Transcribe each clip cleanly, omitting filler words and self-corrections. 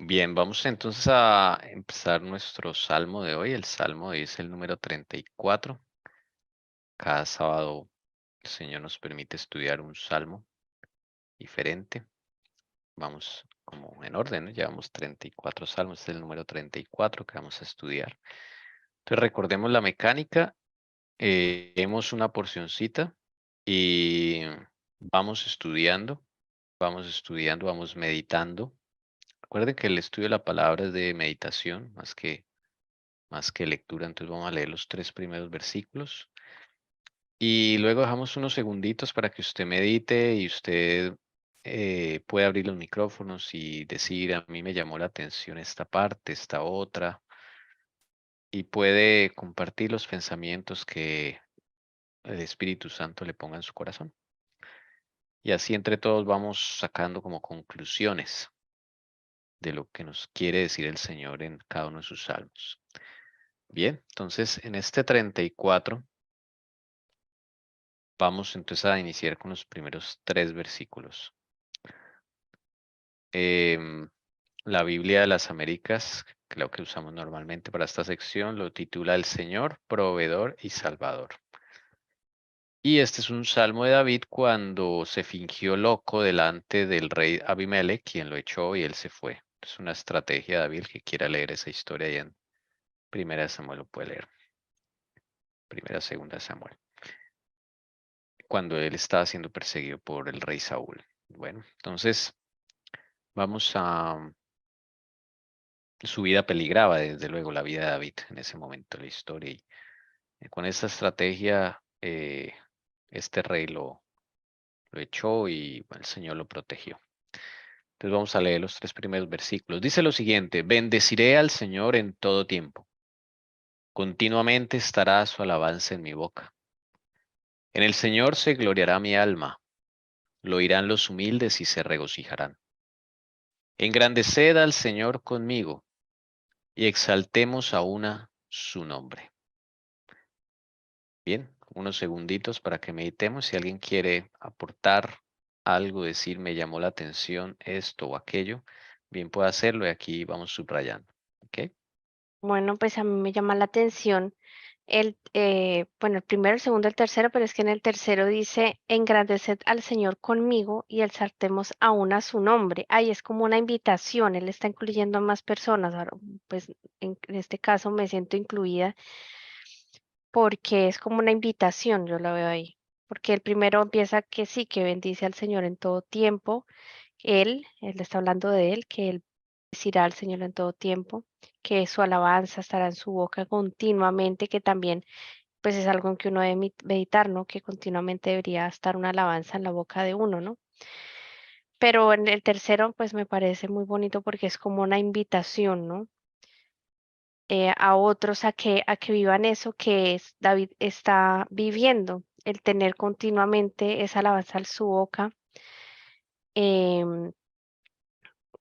Bien, vamos entonces a empezar nuestro salmo de hoy. El salmo es el número 34. Cada sábado el Señor nos permite estudiar un salmo diferente. Vamos como en orden, ¿no? Llevamos 34 salmos, este es el número 34 que vamos a estudiar. Entonces recordemos la mecánica. Vemos una porcioncita y vamos estudiando, vamos meditando. Recuerden que el estudio de la palabra es de meditación más que lectura, entonces vamos a leer los 3 primeros versículos y luego dejamos unos segunditos para que usted medite y usted pueda abrir los micrófonos y decir, a mí me llamó la atención esta parte, esta otra, y puede compartir los pensamientos que el Espíritu Santo le ponga en su corazón. Y así entre todos vamos sacando como conclusiones de lo que nos quiere decir el Señor en cada uno de sus salmos. Bien, entonces en este 34 vamos entonces a iniciar con los primeros 3 versículos. Em, la Biblia de las Américas, que lo que usamos normalmente para esta sección, lo titula El Señor, Proveedor y Salvador. Y este es un salmo de David cuando se fingió loco delante del rey Abimelech, quien lo echó y él se fue. Es una estrategia de David. El que quiera leer esa historia ahí en Primera Samuel lo puede leer. Primera, Segunda Samuel. Cuando él estaba siendo perseguido por el rey Saúl. Bueno, entonces vamos a su vida peligraba, desde luego, la vida de David en ese momento de la historia. Y con esta estrategia, este rey lo echó y bueno, el Señor lo protegió. Entonces vamos a leer los 3 primeros versículos. Dice lo siguiente: bendeciré al Señor en todo tiempo. Continuamente estará su alabanza en mi boca. En el Señor se gloriará mi alma. Lo oirán los humildes y se regocijarán. Engrandeced al Señor conmigo y exaltemos a una su nombre. Bien, unos segunditos para que meditemos. Si alguien quiere aportar algo, decir me llamó la atención esto o aquello, bien puede hacerlo y aquí vamos subrayando. ¿Ok? Bueno, pues a mí me llama la atención el primero, el segundo, el tercero, pero es que en el tercero dice, engrandeced al Señor conmigo y exaltemos aún a su nombre. Ahí es como una invitación, Él está incluyendo a más personas. Ahora, pues en este caso me siento incluida porque es como una invitación, yo la veo ahí. Porque el primero empieza que sí, que bendice al Señor en todo tiempo. Él está hablando de él, que él bendecirá al Señor en todo tiempo, que su alabanza estará en su boca continuamente, que también pues es algo en que uno debe meditar, ¿no? Que continuamente debería estar una alabanza en la boca de uno, ¿no? Pero en el tercero, pues me parece muy bonito porque es como una invitación, ¿no? A otros a que vivan eso que David está viviendo, el tener continuamente esa alabanza en su boca. em,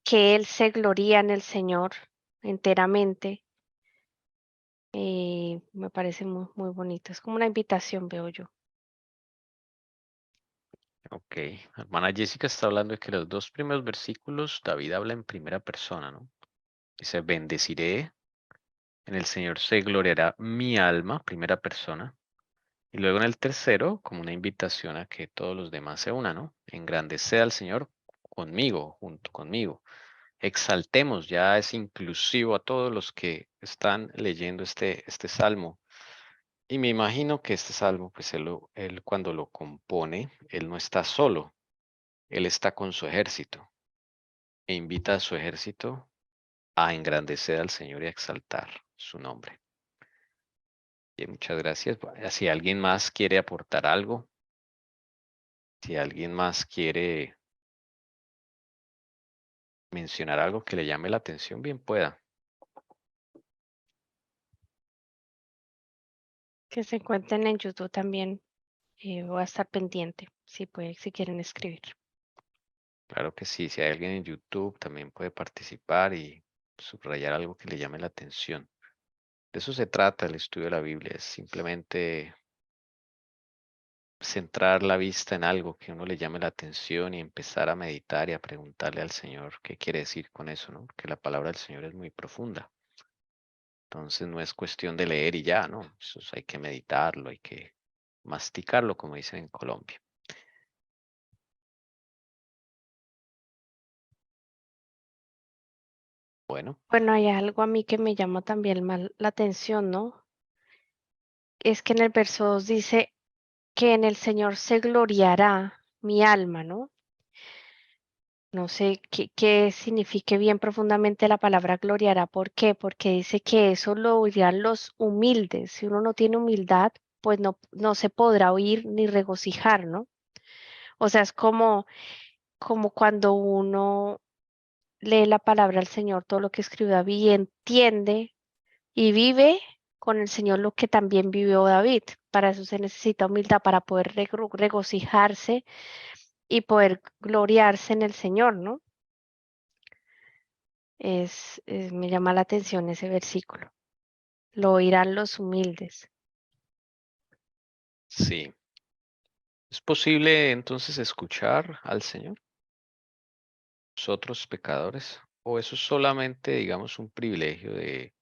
que él se gloría en el Señor enteramente, me parece muy, muy bonito. Es como una invitación, veo yo. Ok. Hermana Jessica está hablando de que los 2 primeros versículos David habla en primera persona, ¿no? Dice, bendeciré, en el Señor se gloriará mi alma, primera persona. Y luego en el tercero, como una invitación a que todos los demás se unan, ¿no? Engrandecer al Señor conmigo, junto conmigo. Exaltemos, ya es inclusivo a todos los que están leyendo este salmo. Y me imagino que este salmo, pues él cuando lo compone, él no está solo, él está con su ejército e invita a su ejército a engrandecer al Señor y a exaltar su nombre. Bien, muchas gracias. Si alguien más quiere aportar algo, si alguien más quiere mencionar algo que le llame la atención, bien pueda. Que se encuentren en YouTube también, voy a estar pendiente, si quieren escribir. Claro que sí, si hay alguien en YouTube también puede participar y subrayar algo que le llame la atención. De eso se trata el estudio de la Biblia, es simplemente centrar la vista en algo que uno le llame la atención y empezar a meditar y a preguntarle al Señor qué quiere decir con eso, ¿no? Porque la palabra del Señor es muy profunda. Entonces no es cuestión de leer y ya, ¿no? Hay que meditarlo, hay que masticarlo, como dicen en Colombia. Bueno, Bueno, hay algo a mí que me llama también la atención, ¿no? Es que en el verso 2 dice que en el Señor se gloriará mi alma, ¿no? No sé qué signifique bien profundamente la palabra gloriará. ¿Por qué? Porque dice que eso lo oirán los humildes. Si uno no tiene humildad, pues no se podrá oír ni regocijar, ¿no? O sea, es como cuando uno lee la palabra del Señor, todo lo que escribió David, y entiende y vive con el Señor lo que también vivió David. Para eso se necesita humildad, para poder regocijarse y poder gloriarse en el Señor, ¿no? Me llama la atención ese versículo. Lo oirán los humildes. sí. ¿Es posible entonces escuchar al Señor, nosotros pecadores? ¿O eso es solamente, digamos, un privilegio de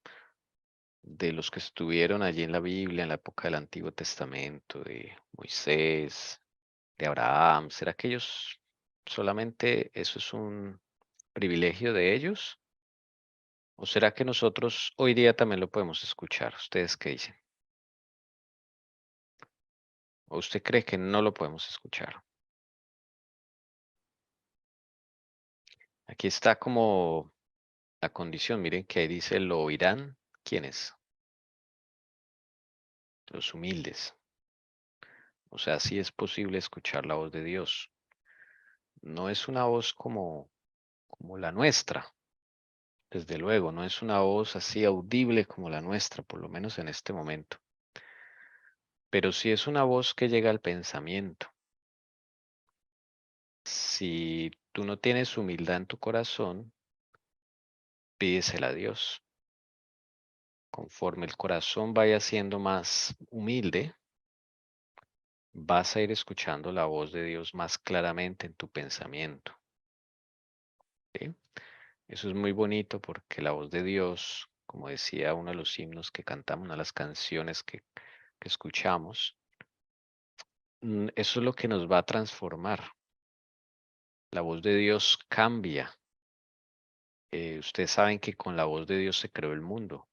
los que estuvieron allí en la Biblia, en la época del Antiguo Testamento, de Moisés, de Abraham? ¿Será que ellos solamente eso es un privilegio de ellos? ¿O será que nosotros hoy día también lo podemos escuchar? ¿Ustedes qué dicen? ¿O usted cree que no lo podemos escuchar? Aquí está como la condición. Miren que ahí dice lo oirán. ¿Quiénes? Los humildes. O sea, sí es posible escuchar la voz de Dios. No es una voz como la nuestra. Desde luego, no es una voz así audible como la nuestra, por lo menos en este momento. Pero sí es una voz que llega al pensamiento. Si tú no tienes humildad en tu corazón, pídesela a Dios. Conforme el corazón vaya siendo más humilde, vas a ir escuchando la voz de Dios más claramente en tu pensamiento. ¿Sí? Eso es muy bonito porque la voz de Dios, como decía uno de los himnos que cantamos, una de las canciones que escuchamos, eso es lo que nos va a transformar. La voz de Dios cambia. Ustedes saben que con la voz de Dios se creó el mundo.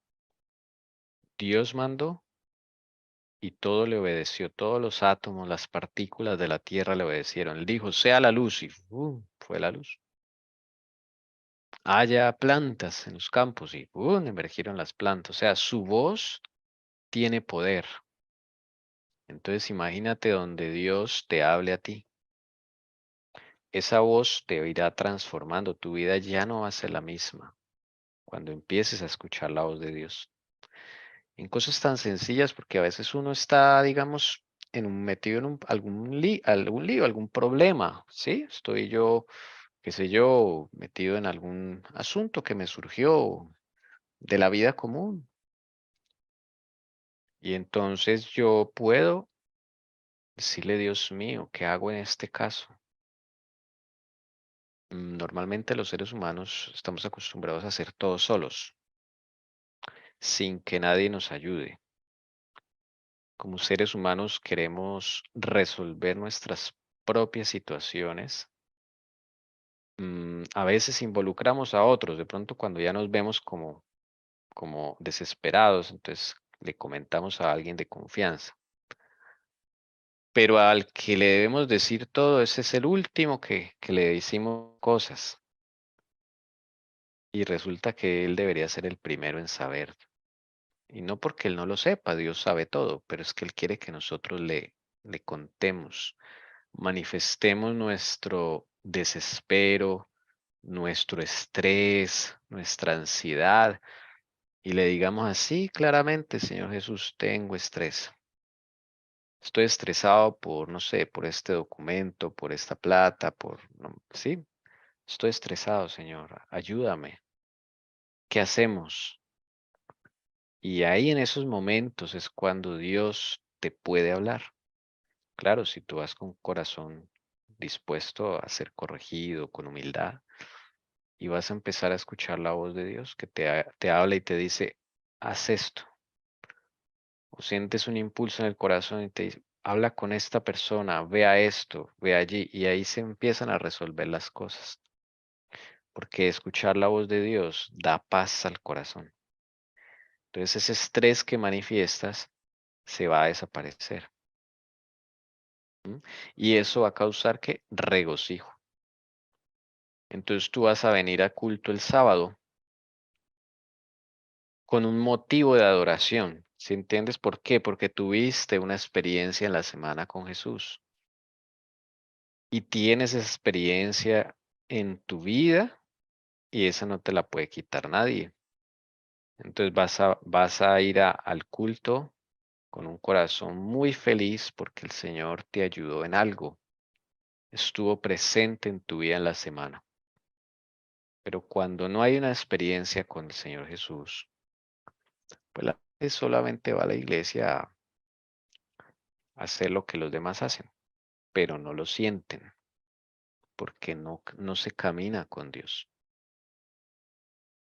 Dios mandó y todo le obedeció. Todos los átomos, las partículas de la tierra le obedecieron. Él dijo, sea la luz y fue la luz. Haya plantas en los campos y emergieron las plantas. O sea, su voz tiene poder. Entonces imagínate donde Dios te hable a ti. Esa voz te irá transformando. Tu vida ya no va a ser la misma cuando empieces a escuchar la voz de Dios. En cosas tan sencillas, porque a veces uno está, digamos, metido en algún lío, algún problema, ¿sí? Estoy yo, qué sé yo, metido en algún asunto que me surgió de la vida común. Y entonces yo puedo decirle, Dios mío, ¿qué hago en este caso? Normalmente los seres humanos estamos acostumbrados a hacer todo solos, sin que nadie nos ayude. Como seres humanos queremos resolver nuestras propias situaciones. A veces involucramos a otros, de pronto cuando ya nos vemos como desesperados, entonces le comentamos a alguien de confianza. Pero al que le debemos decir todo, ese es el último que le decimos cosas. Y resulta que él debería ser el primero en saber. Y no porque él no lo sepa, Dios sabe todo, pero es que él quiere que nosotros le contemos, manifestemos nuestro desespero, nuestro estrés, nuestra ansiedad y le digamos así claramente, Señor Jesús, tengo estrés. Estoy estresado por, no sé, por este documento, por esta plata, sí, estoy estresado, Señor, ayúdame. ¿Qué hacemos? Y ahí en esos momentos es cuando Dios te puede hablar. Claro, si tú vas con corazón dispuesto a ser corregido, con humildad, y vas a empezar a escuchar la voz de Dios que te habla y te dice, haz esto. O sientes un impulso en el corazón y te dice, habla con esta persona, vea esto, ve allí, y ahí se empiezan a resolver las cosas. Porque escuchar la voz de Dios da paz al corazón. Entonces ese estrés que manifiestas se va a desaparecer. ¿M? Y eso va a causar que regocijo. Entonces tú vas a venir a culto el sábado con un motivo de adoración. ¿Sí entiendes por qué? Porque tuviste una experiencia en la semana con Jesús y tienes esa experiencia en tu vida y esa no te la puede quitar nadie. Entonces vas a ir al culto con un corazón muy feliz porque el Señor te ayudó en algo, estuvo presente en tu vida en la semana. Pero cuando no hay una experiencia con el Señor Jesús, pues la gente solamente va a la iglesia a hacer lo que los demás hacen, pero no lo sienten porque no se camina con Dios.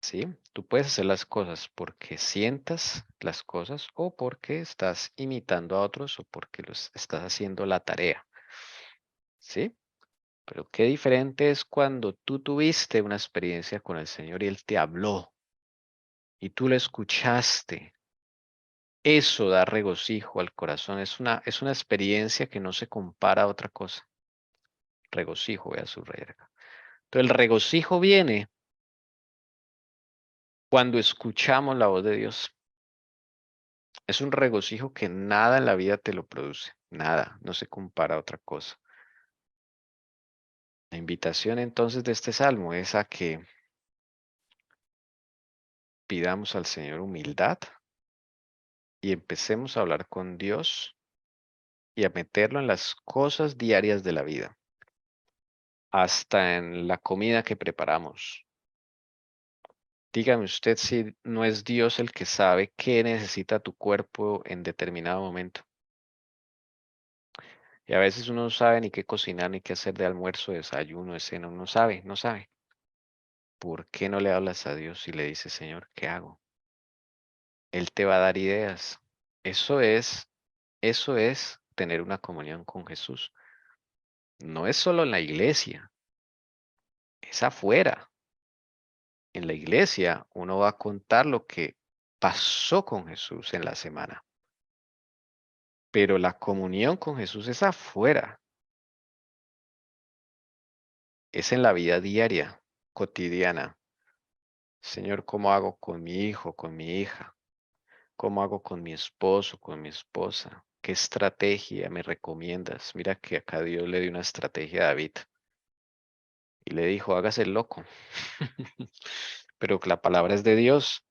¿Sí? Tú puedes hacer las cosas porque sientas las cosas o porque estás imitando a otros o porque los estás haciendo la tarea. ¿Sí? Pero qué diferente es cuando tú tuviste una experiencia con el Señor y Él te habló y tú lo escuchaste. Eso da regocijo al corazón. Es una experiencia que no se compara a otra cosa. Regocijo, voy a subrayar acá. Entonces el regocijo viene cuando escuchamos la voz de Dios. Es un regocijo que nada en la vida te lo produce. Nada, no se compara a otra cosa. La invitación entonces de este salmo es a que pidamos al Señor humildad y empecemos a hablar con Dios y a meterlo en las cosas diarias de la vida, hasta en la comida que preparamos. Dígame usted si no es Dios el que sabe qué necesita tu cuerpo en determinado momento. Y a veces uno no sabe ni qué cocinar, ni qué hacer de almuerzo, desayuno, de cena, uno no sabe, no sabe. ¿Por qué no le hablas a Dios y le dices, Señor, qué hago? Él te va a dar ideas. Eso es, eso es tener una comunión con Jesús. No es solo en la iglesia, es afuera. En la iglesia uno va a contar lo que pasó con Jesús en la semana. Pero la comunión con Jesús es afuera, es en la vida diaria, cotidiana. Señor, ¿cómo hago con mi hijo, con mi hija? ¿Cómo hago con mi esposo, con mi esposa? ¿Qué estrategia me recomiendas? Mira que acá Dios le dio una estrategia a David y le dijo, hágase el loco. Pero que la palabra es de Dios.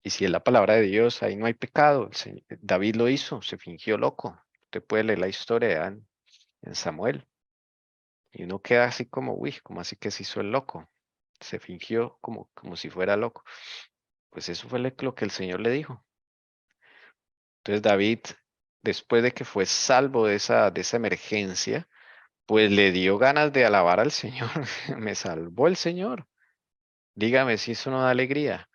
Y si es la palabra de Dios, ahí no hay pecado. David lo hizo, se fingió loco. Usted puede leer la historia en Samuel. Y uno queda así como, uy, como así que se hizo el loco. Se fingió como si fuera loco. Pues eso fue lo que el Señor le dijo. Entonces David, después de que fue salvo de esa emergencia, pues le dio ganas de alabar al Señor. Me salvó el Señor. Dígame si eso no da alegría.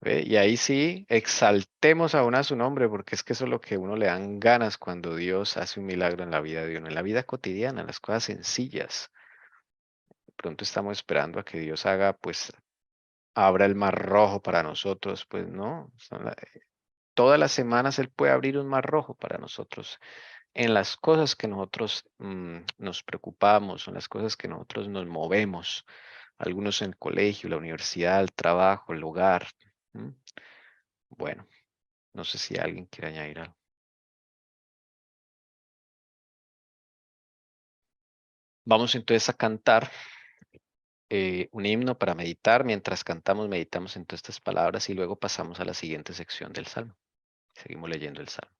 ¿Ve? Y ahí sí, exaltemos aún a su nombre, porque es que eso es lo que a uno le dan ganas cuando Dios hace un milagro en la vida de uno, en la vida cotidiana, en las cosas sencillas. De pronto estamos esperando a que Dios haga, pues, abra el mar rojo para nosotros, pues no. Todas las semanas Él puede abrir un mar rojo para nosotros en las cosas que nosotros nos preocupamos, en las cosas que nosotros nos movemos, algunos en el colegio, la universidad, el trabajo, el hogar. ¿M? Bueno, no sé si alguien quiere añadir algo. Vamos entonces a cantar un himno para meditar. Mientras cantamos, meditamos en todas estas palabras y luego pasamos a la siguiente sección del Salmo. Seguimos leyendo el Salmo.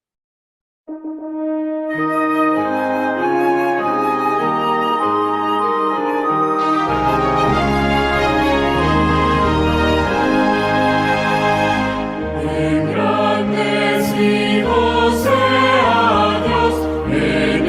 Engrandecido sea Dios en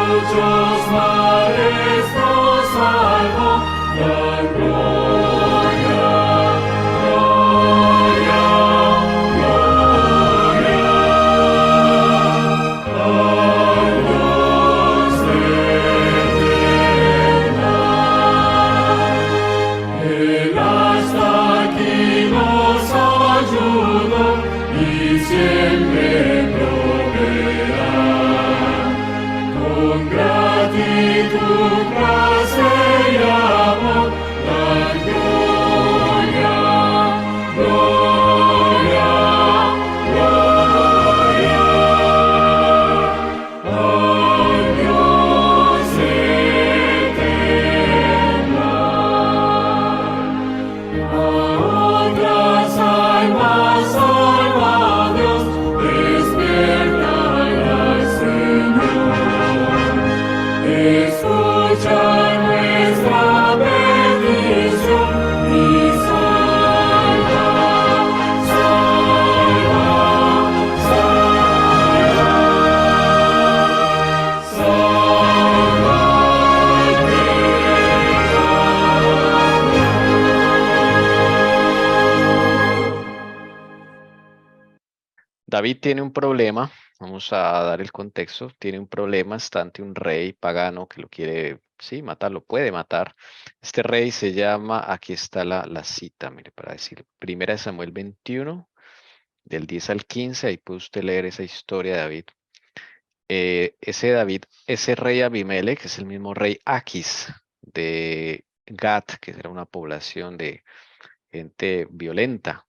muchos mares nos salvó, dan gloria, gloria, gloria al Dios eterno. Él hasta aquí nos ayudó y siempre proveerá. Con gratitud, gracia y amor, dan gloria, gloria, gloria al Dios eterno. A otras almas salva Dios, despiertan al Señor. Escucha nuestra petición y salva, salva, salva, salva al pecador. David tiene un problema, vamos a dar el contexto, tiene un problema, está ante un rey pagano que lo quiere, sí, matar, lo puede matar. Este rey se llama, aquí está la cita, mire, para decir, 1 Samuel 21, del 10 al 15, ahí puede usted leer esa historia de David. Ese rey Abimelech es el mismo rey Aquis de Gat, que era una población de gente violenta.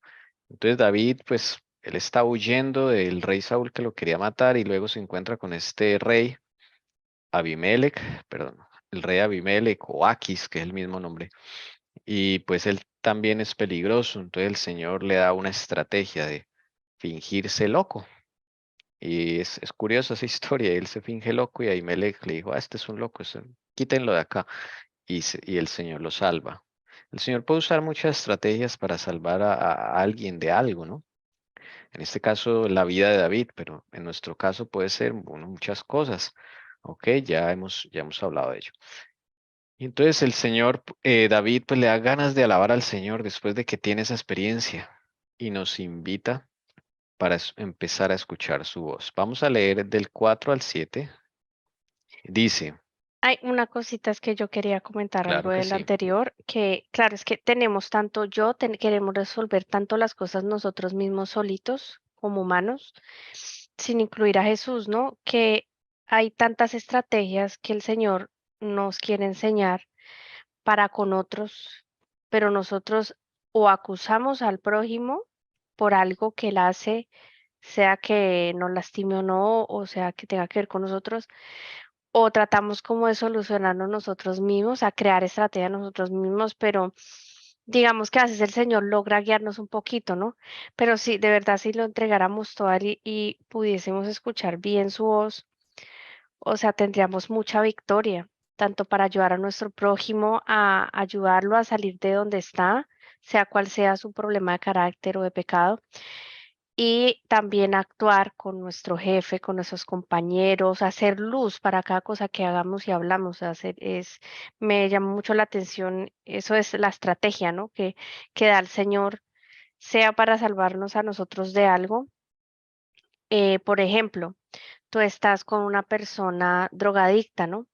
Entonces David, pues, él está huyendo del rey Saúl que lo quería matar y luego se encuentra con este rey Abimelech, perdón, el rey Abimelech o Aquis, que es el mismo nombre. Y pues él también es peligroso. Entonces el Señor le da una estrategia de fingirse loco. Y es curiosa esa historia. Él se finge loco y Abimelech le dijo, ah, este es un loco, quítenlo de acá. Y el Señor lo salva. El Señor puede usar muchas estrategias para salvar a alguien de algo, ¿no? En este caso, la vida de David, pero en nuestro caso puede ser, bueno, muchas cosas. Ok, ya hemos hablado de ello. Y entonces el Señor, David, pues le da ganas de alabar al Señor después de que tiene esa experiencia y nos invita para empezar a escuchar su voz. Vamos a leer del 4 al 7. Dice, Hay una cosita es que yo quería comentar algo claro que del sí. anterior, que claro, es que tenemos tanto queremos resolver tanto las cosas nosotros mismos solitos como humanos, sin incluir a Jesús, ¿no? Que hay tantas estrategias que el Señor nos quiere enseñar para con otros, pero nosotros o acusamos al prójimo por algo que él hace, sea que nos lastime o no, o sea que tenga que ver con nosotros, o tratamos como de solucionarnos nosotros mismos, a crear estrategias nosotros mismos, pero digamos que a veces el Señor logra guiarnos un poquito, ¿no? Pero sí, de verdad, si lo entregáramos todo a Él y pudiésemos escuchar bien su voz, o sea, tendríamos mucha victoria, tanto para ayudar a nuestro prójimo, a ayudarlo a salir de donde está, sea cual sea su problema de carácter o de pecado, y también actuar con nuestro jefe, con nuestros compañeros, hacer luz para cada cosa que hagamos y hablamos. Me llama mucho la atención, eso es la estrategia, ¿no? Que da el Señor, sea para salvarnos a nosotros de algo. Por ejemplo, tú estás con una persona drogadicta, ¿no?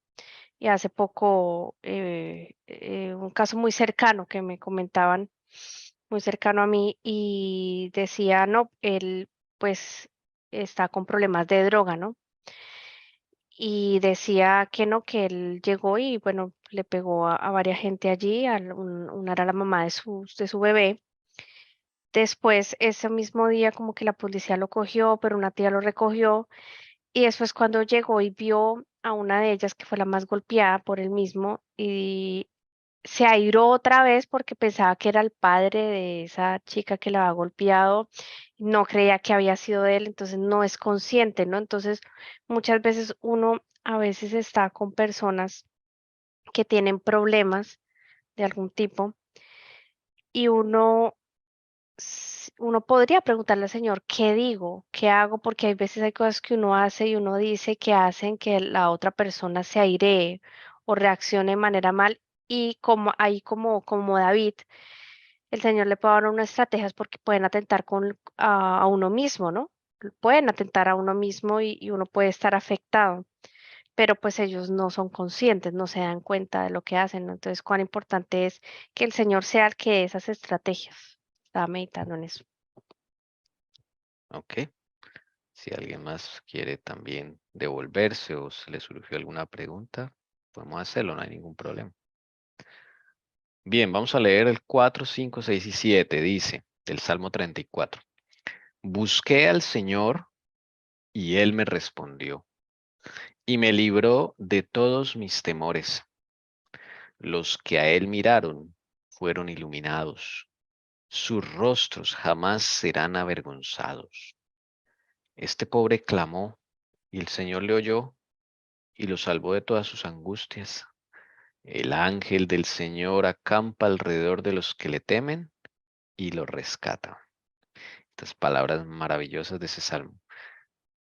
Y hace poco, un caso muy cercano que me comentaban, muy cercano a mí, y decía, no, él pues está con problemas de droga, ¿no? Y decía que no, que él llegó y bueno, le pegó a varias gente allí, una era la mamá de su bebé. Después, ese mismo día, como que la policía lo cogió, pero una tía lo recogió. Y después cuando llegó y vio a una de ellas, que fue la más golpeada por él mismo, y se airó otra vez porque pensaba que era el padre de esa chica que la había golpeado, no creía que había sido de él, entonces no es consciente, ¿no? Entonces, muchas veces uno a veces está con personas que tienen problemas de algún tipo y uno uno podría preguntarle al Señor, ¿qué digo? ¿Qué hago? Porque hay veces hay cosas que uno hace y uno dice que hacen que la otra persona se airee o reaccione de manera mal. Y como ahí como David, el Señor le puede dar unas estrategias porque pueden atentar a uno mismo, ¿no? Pueden atentar a uno mismo y uno puede estar afectado, pero pues ellos no son conscientes, no se dan cuenta de lo que hacen, ¿no? Entonces, cuán importante es que el Señor sea el que dé esas estrategias. Estaba meditando en eso. Ok. Si alguien más quiere también devolverse o se le surgió alguna pregunta, podemos hacerlo, no hay ningún problema. Bien, vamos a leer el 4, 5, 6 y 7. Dice, del Salmo 34. Busqué al Señor y Él me respondió y me libró de todos mis temores. Los que a Él miraron fueron iluminados. Sus rostros jamás serán avergonzados. Este pobre clamó y el Señor le oyó y lo salvó de todas sus angustias. El ángel del Señor acampa alrededor de los que le temen y lo rescata. Estas palabras maravillosas de ese salmo.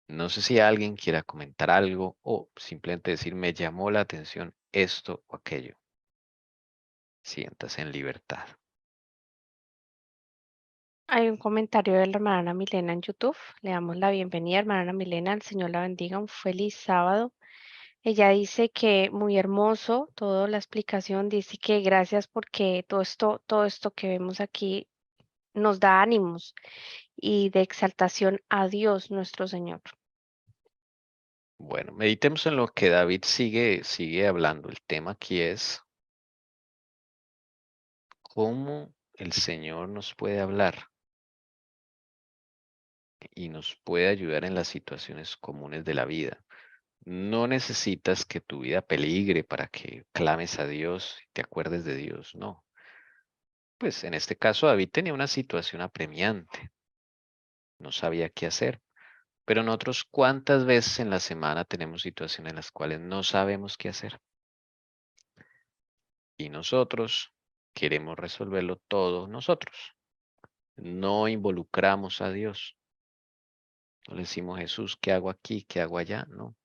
No sé si alguien quiera comentar algo o simplemente decir me llamó la atención esto o aquello. Siéntase en libertad. Hay un comentario de la hermana Milena en YouTube. Le damos la bienvenida, hermana Milena. El Señor la bendiga. Un feliz sábado. Ella dice que muy hermoso toda la explicación. Dice que gracias porque todo esto que vemos aquí nos da ánimos y de exaltación a Dios nuestro Señor. Bueno, meditemos en lo que David sigue hablando. El tema aquí es cómo el Señor nos puede hablar y nos puede ayudar en las situaciones comunes de la vida. No necesitas que tu vida peligre para que clames a Dios y te acuerdes de Dios, no. Pues en este caso David tenía una situación apremiante, no sabía qué hacer, pero nosotros cuántas veces en la semana tenemos situaciones en las cuales no sabemos qué hacer y nosotros queremos resolverlo todo nosotros. No involucramos a Dios. No le decimos Jesús, ¿qué hago aquí? ¿Qué hago allá? No.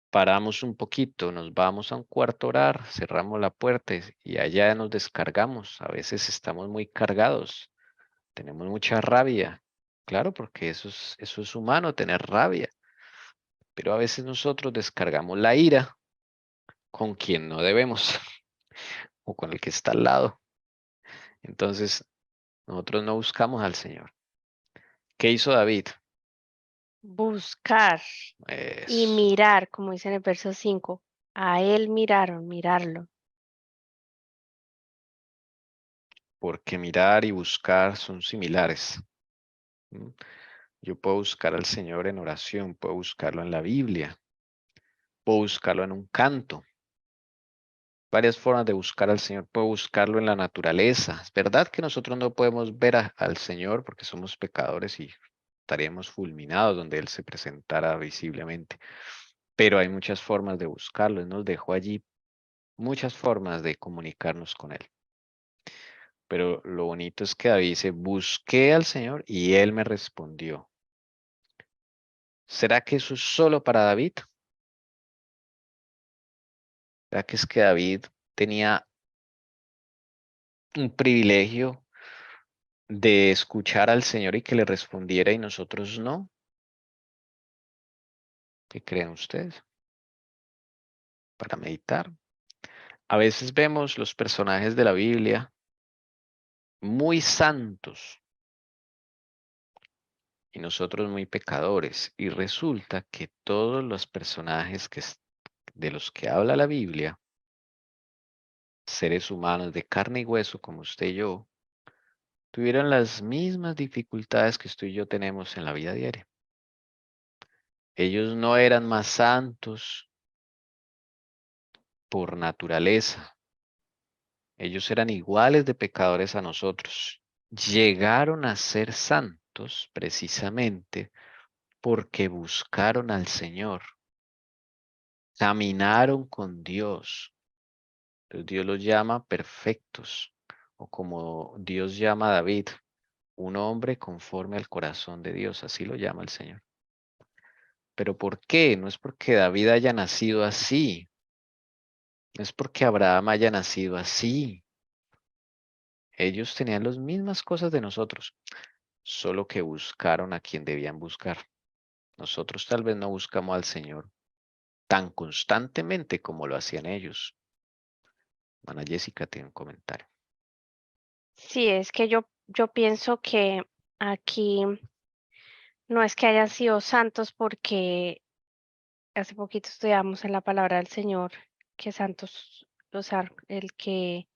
Paramos un poquito, nos vamos a un cuarto a orar, cerramos la puerta y allá nos descargamos. A veces estamos muy cargados, tenemos mucha rabia. Claro, porque eso es humano, tener rabia. Pero a veces nosotros descargamos la ira con quien no debemos o con el que está al lado. Entonces, nosotros no buscamos al Señor. ¿Qué hizo David? Buscar y Es mirar, como dice en el verso 5. A él miraron, mirarlo. porque mirar y buscar son similares. ¿M? Yo puedo buscar al Señor en oración, puedo buscarlo en la Biblia, puedo buscarlo en un canto. Varias formas de buscar al Señor. Puedo buscarlo en la naturaleza. Es verdad que nosotros no podemos ver al Señor porque somos pecadores y estaríamos fulminados donde Él se presentara visiblemente. Pero hay muchas formas de buscarlo. Él nos dejó allí muchas formas de comunicarnos con Él. Pero lo bonito es que David dice, busqué al Señor y Él me respondió. ¿Será que eso es solo para David? ¿Será que es que David tenía un privilegio de escuchar al Señor y que le respondiera y nosotros no? ¿Qué creen ustedes? Para meditar. A veces vemos los personajes de la Biblia muy santos y nosotros muy pecadores. Y resulta que todos los personajes de los que habla la Biblia, seres humanos de carne y hueso como usted y yo, tuvieron las mismas dificultades que usted y yo tenemos en la vida diaria. Ellos no eran más santos por naturaleza. Ellos eran iguales de pecadores a nosotros. Llegaron a ser santos precisamente porque buscaron al Señor, caminaron con Dios. Entonces Dios los llama perfectos, o como Dios llama a David, un hombre conforme al corazón de Dios, así lo llama el Señor. ¿Pero por qué? No es porque David haya nacido así, no es porque Abraham haya nacido así. Ellos tenían las mismas cosas de nosotros, solo que buscaron a quien debían buscar. Nosotros tal vez no buscamos al Señor tan constantemente como lo hacían ellos. Ana Jessica tiene un comentario. Sí, es que yo pienso que aquí no es que hayan sido santos porque hace poquito estudiamos en la palabra del Señor que santos, o sea, el que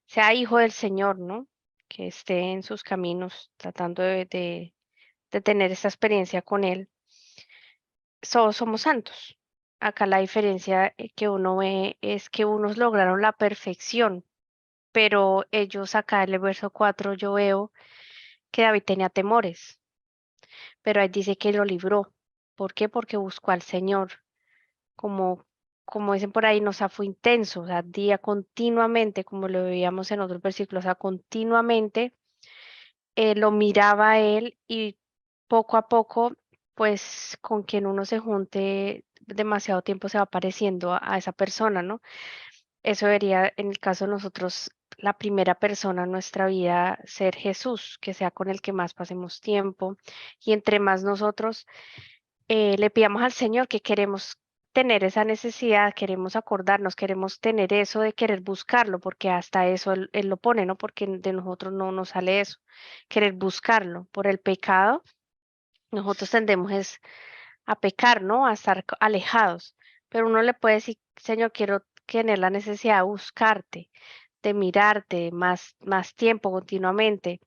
sea hijo del Señor, ¿no? Que esté en sus caminos tratando de tener esta experiencia con Él. Somos santos. Acá la diferencia que uno ve es que unos lograron la perfección, pero ellos acá en el verso 4 yo veo que David tenía temores, pero ahí dice que lo libró. ¿Por qué? Porque buscó al Señor. Como, como dicen por ahí, fue intenso, o sea, día continuamente, como lo veíamos en otros versículos, o sea, continuamente lo miraba a él y poco a poco, pues con quien uno se junte demasiado tiempo se va pareciendo a esa persona, ¿no? Eso debería, en el caso de nosotros, la primera persona en nuestra vida ser Jesús, que sea con el que más pasemos tiempo y entre más nosotros le pidamos al Señor que queremos tener esa necesidad, queremos acordarnos, queremos tener eso de querer buscarlo, porque hasta eso él lo pone, ¿no? Porque de nosotros no nos sale eso, querer buscarlo. Por el pecado, nosotros tendemos es a pecar, ¿no? A estar alejados, pero uno le puede decir, Señor, quiero tener la necesidad de buscarte, de mirarte más tiempo continuamente.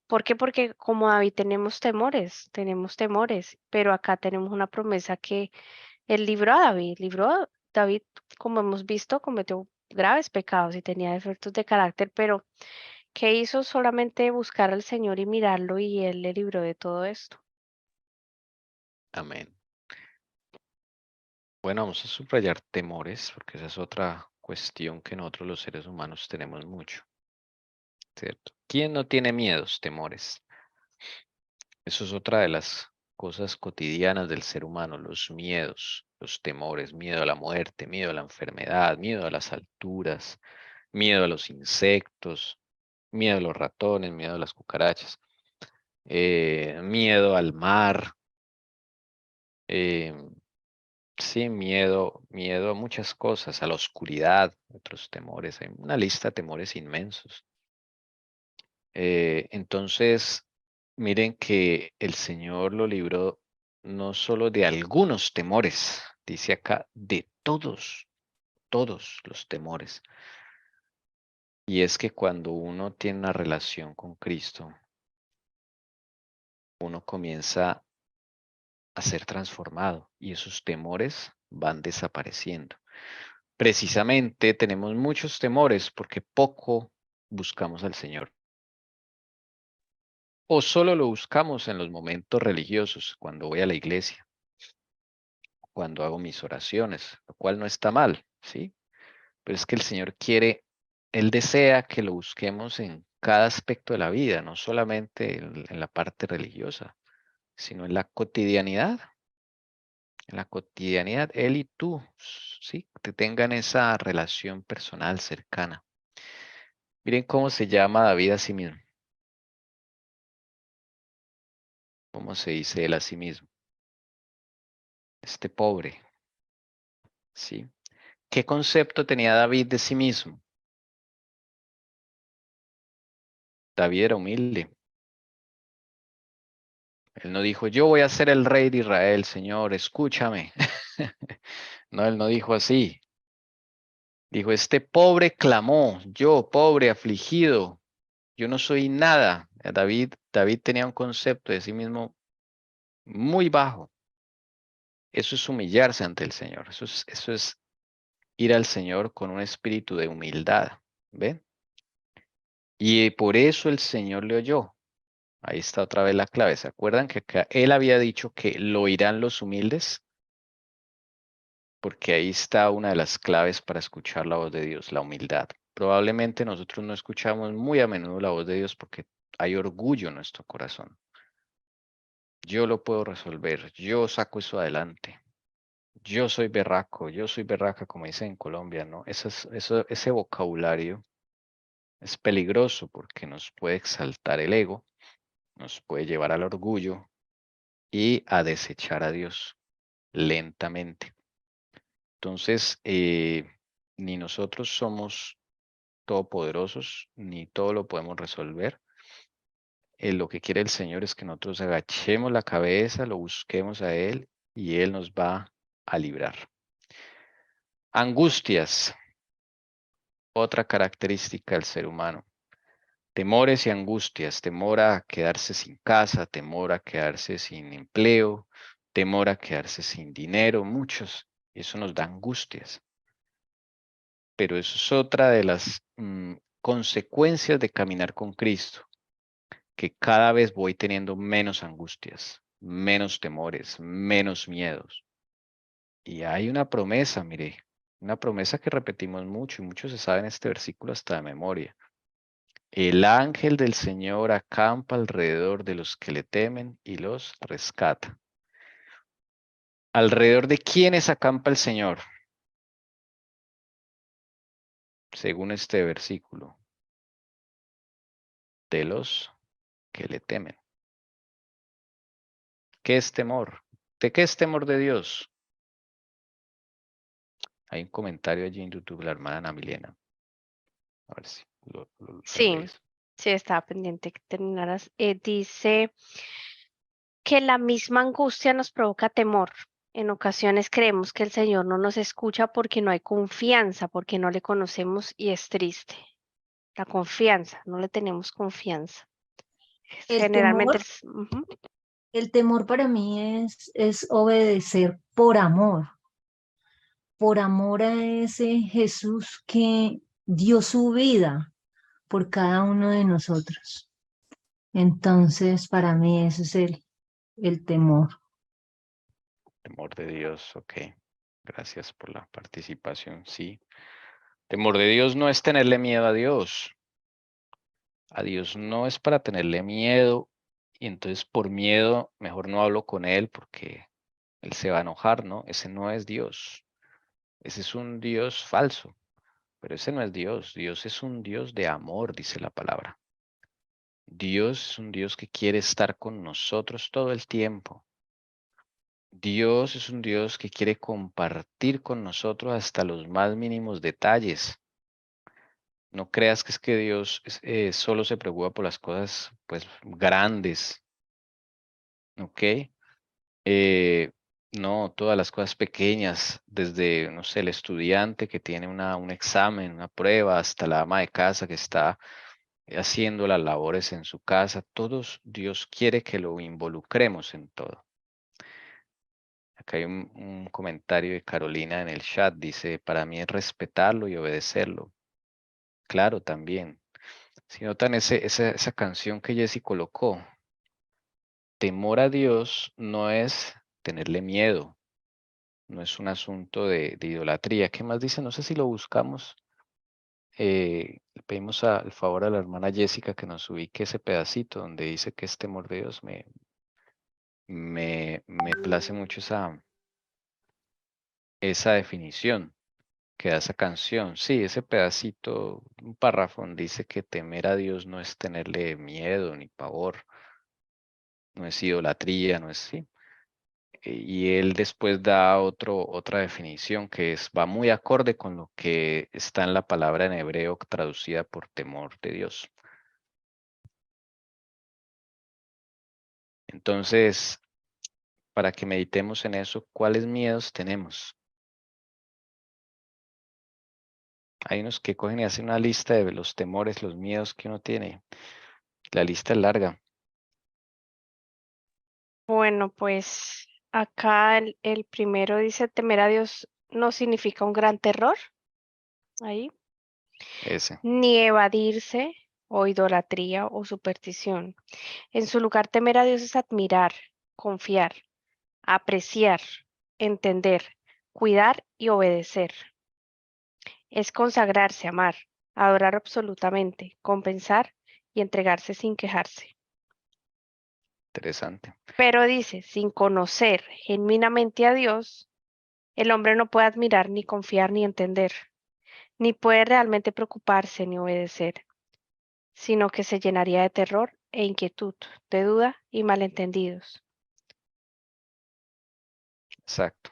¿Por qué? Porque como David tenemos temores, pero acá tenemos una promesa que él libró a David, como hemos visto, cometió graves pecados y tenía defectos de carácter, pero ¿qué hizo? Solamente buscar al Señor y mirarlo y él le libró de todo esto. Amén. Bueno, vamos a subrayar temores, porque esa es otra cuestión que nosotros los seres humanos tenemos mucho, ¿cierto? ¿Quién no tiene miedos, temores? Eso es otra de las cosas cotidianas del ser humano, los miedos, los temores, miedo a la muerte, miedo a la enfermedad, miedo a las alturas, miedo a los insectos, miedo a los ratones, miedo a las cucarachas, miedo al mar, eh, sí, miedo a muchas cosas, a la oscuridad, otros temores, hay una lista de temores inmensos. Entonces, miren que el Señor lo libró no solo de algunos temores, dice acá, de todos los temores. Y es que cuando uno tiene una relación con Cristo, uno comienza a ser transformado y esos temores van desapareciendo. Precisamente tenemos muchos temores porque poco buscamos al Señor. O solo lo buscamos en los momentos religiosos, cuando voy a la iglesia, cuando hago mis oraciones, lo cual no está mal, ¿sí? Pero es que el Señor quiere, Él desea que lo busquemos en cada aspecto de la vida, no solamente en la parte religiosa, sino en la cotidianidad. En la cotidianidad, Él y tú, ¿sí? Que tengan esa relación personal cercana. Miren cómo se llama David a sí mismo. ¿Cómo se dice él a sí mismo? Este pobre, ¿sí? ¿Qué concepto tenía David de sí mismo? David era humilde. Él no dijo, yo voy a ser el rey de Israel, Señor, escúchame. No, él no dijo así. Dijo, este pobre clamó, yo, pobre, afligido, yo no soy nada. David tenía un concepto de sí mismo muy bajo. Eso es humillarse ante el Señor. Eso es ir al Señor con un espíritu de humildad. ¿Ven? Y por eso el Señor le oyó. Ahí está otra vez la clave. ¿Se acuerdan que acá él había dicho que lo oirán los humildes? Porque ahí está una de las claves para escuchar la voz de Dios, la humildad. Probablemente nosotros no escuchamos muy a menudo la voz de Dios porque Hay orgullo en nuestro corazón. Yo lo puedo resolver, yo saco eso adelante. Yo soy berraco, yo soy berraca, como dicen en Colombia, ¿no? Ese vocabulario es peligroso porque nos puede exaltar el ego, nos puede llevar al orgullo y a desechar a Dios lentamente. Entonces, ni nosotros somos todopoderosos, ni todo lo podemos resolver. Lo que quiere el Señor es que nosotros agachemos la cabeza, lo busquemos a Él y Él nos va a librar. Angustias, otra característica del ser humano. Temores y angustias, temor a quedarse sin casa, temor a quedarse sin empleo, temor a quedarse sin dinero, muchos. Eso nos da angustias. Pero eso es otra de las consecuencias de caminar con Cristo, que cada vez voy teniendo menos angustias, menos temores, menos miedos. Y hay una promesa, mire, una promesa que repetimos mucho y muchos se saben este versículo hasta de memoria. El ángel del Señor acampa alrededor de los que le temen y los rescata. ¿Alrededor de quiénes acampa el Señor? Según este versículo, de los que le temen. ¿Qué es temor? ¿De qué es temor de Dios? Hay un comentario allí en YouTube, la hermana Ana Milena. A ver si lo Sí, lees. sí, estaba pendiente que terminaras. Dice que la misma angustia nos provoca temor. En ocasiones creemos que el Señor no nos escucha porque no hay confianza, porque no le conocemos y es triste. La confianza, no le tenemos confianza. El Generalmente, temor, el temor para mí es obedecer por amor a ese Jesús que dio su vida por cada uno de nosotros. Entonces, para mí ese es el temor. Temor de Dios, ok. Gracias por la participación, sí. Temor de Dios no es tenerle miedo a Dios. A Dios no es para tenerle miedo y entonces por miedo mejor no hablo con Él porque Él se va a enojar, ¿no? Ese no es Dios. Ese es un Dios falso, pero ese no es Dios. Dios es un Dios de amor, dice la palabra. Dios es un Dios que quiere estar con nosotros todo el tiempo. Dios es un Dios que quiere compartir con nosotros hasta los más mínimos detalles. No creas que es que Dios solo se preocupa por las cosas pues grandes, ¿ok? No, todas las cosas pequeñas, desde, no sé, el estudiante que tiene un examen, una prueba, hasta la ama de casa que está haciendo las labores en su casa, todos Dios quiere que lo involucremos en todo. Acá hay un comentario de Carolina en el chat, dice, para mí es respetarlo y obedecerlo. Claro, también. Si notan esa canción que Jessy colocó, temor a Dios no es tenerle miedo, no es un asunto de idolatría. ¿Qué más dice? No sé si lo buscamos. Le pedimos el favor a la hermana Jessica que nos ubique ese pedacito donde dice que es temor de Dios. Me place mucho esa definición que da esa canción. Sí, ese pedacito, un párrafo donde dice que temer a Dios no es tenerle miedo ni pavor, no es idolatría, no es sí. Y él después da otra definición que va muy acorde con lo que está en la palabra en hebreo traducida por temor de Dios. Entonces, para que meditemos en eso, ¿cuáles miedos tenemos? Hay unos que cogen y hacen una lista de los temores, los miedos que uno tiene. La lista es larga. bueno, pues acá el primero dice temer a Dios no significa un gran terror, ahí, Ese. ni evadirse o idolatría o superstición. En su lugar, temer a Dios es admirar, confiar, apreciar, entender, cuidar y obedecer. Es consagrarse, amar, adorar absolutamente, compensar y entregarse sin quejarse. Interesante. Pero dice, sin conocer genuinamente a Dios, el hombre no puede admirar, ni confiar, ni entender, ni puede realmente preocuparse ni obedecer, sino que se llenaría de terror e inquietud, de duda y malentendidos. Exacto.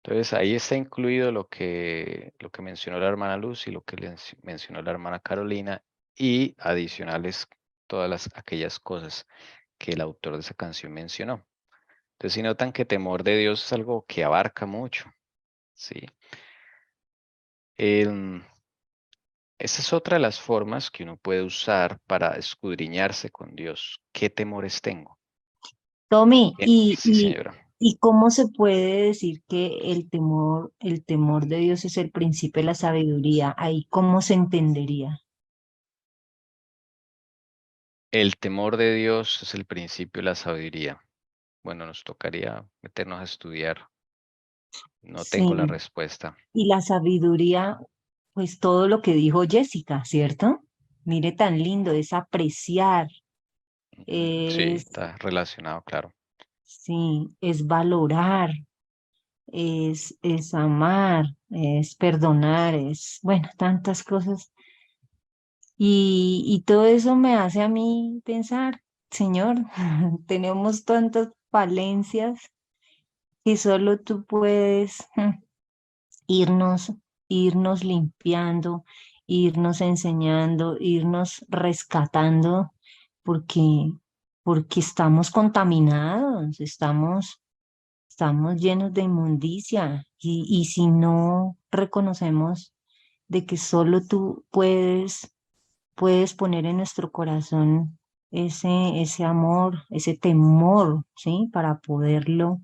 Entonces ahí está incluido lo que mencionó la hermana Luz y lo que mencionó la hermana Carolina, y adicionales todas aquellas cosas que el autor de esa canción mencionó. Entonces, si notan que temor de Dios es algo que abarca mucho, ¿sí? Esa es otra de las formas que uno puede usar para escudriñarse con Dios. ¿Qué temores tengo? Tommy, Bien, sí, señora. ¿y cómo se puede decir que el temor de Dios es el principio de la sabiduría? Ahí, ¿cómo se entendería? El temor de Dios es el principio de la sabiduría. Bueno, nos tocaría meternos a estudiar. No tengo la Sí, respuesta. y la sabiduría, pues todo lo que dijo Jessica, ¿cierto? Mire tan lindo, es apreciar, Sí, es, está relacionado, claro. sí, es valorar, es amar, es perdonar, es, bueno, tantas cosas. Y todo eso me hace a mí pensar, Señor, tenemos tantas falencias que solo tú puedes irnos, irnos limpiando, irnos enseñando, irnos rescatando, porque, porque estamos contaminados, estamos llenos de inmundicia. Y si no reconocemos de que solo tú puedes poner en nuestro corazón ese amor, ese temor, ¿sí? Para poderlo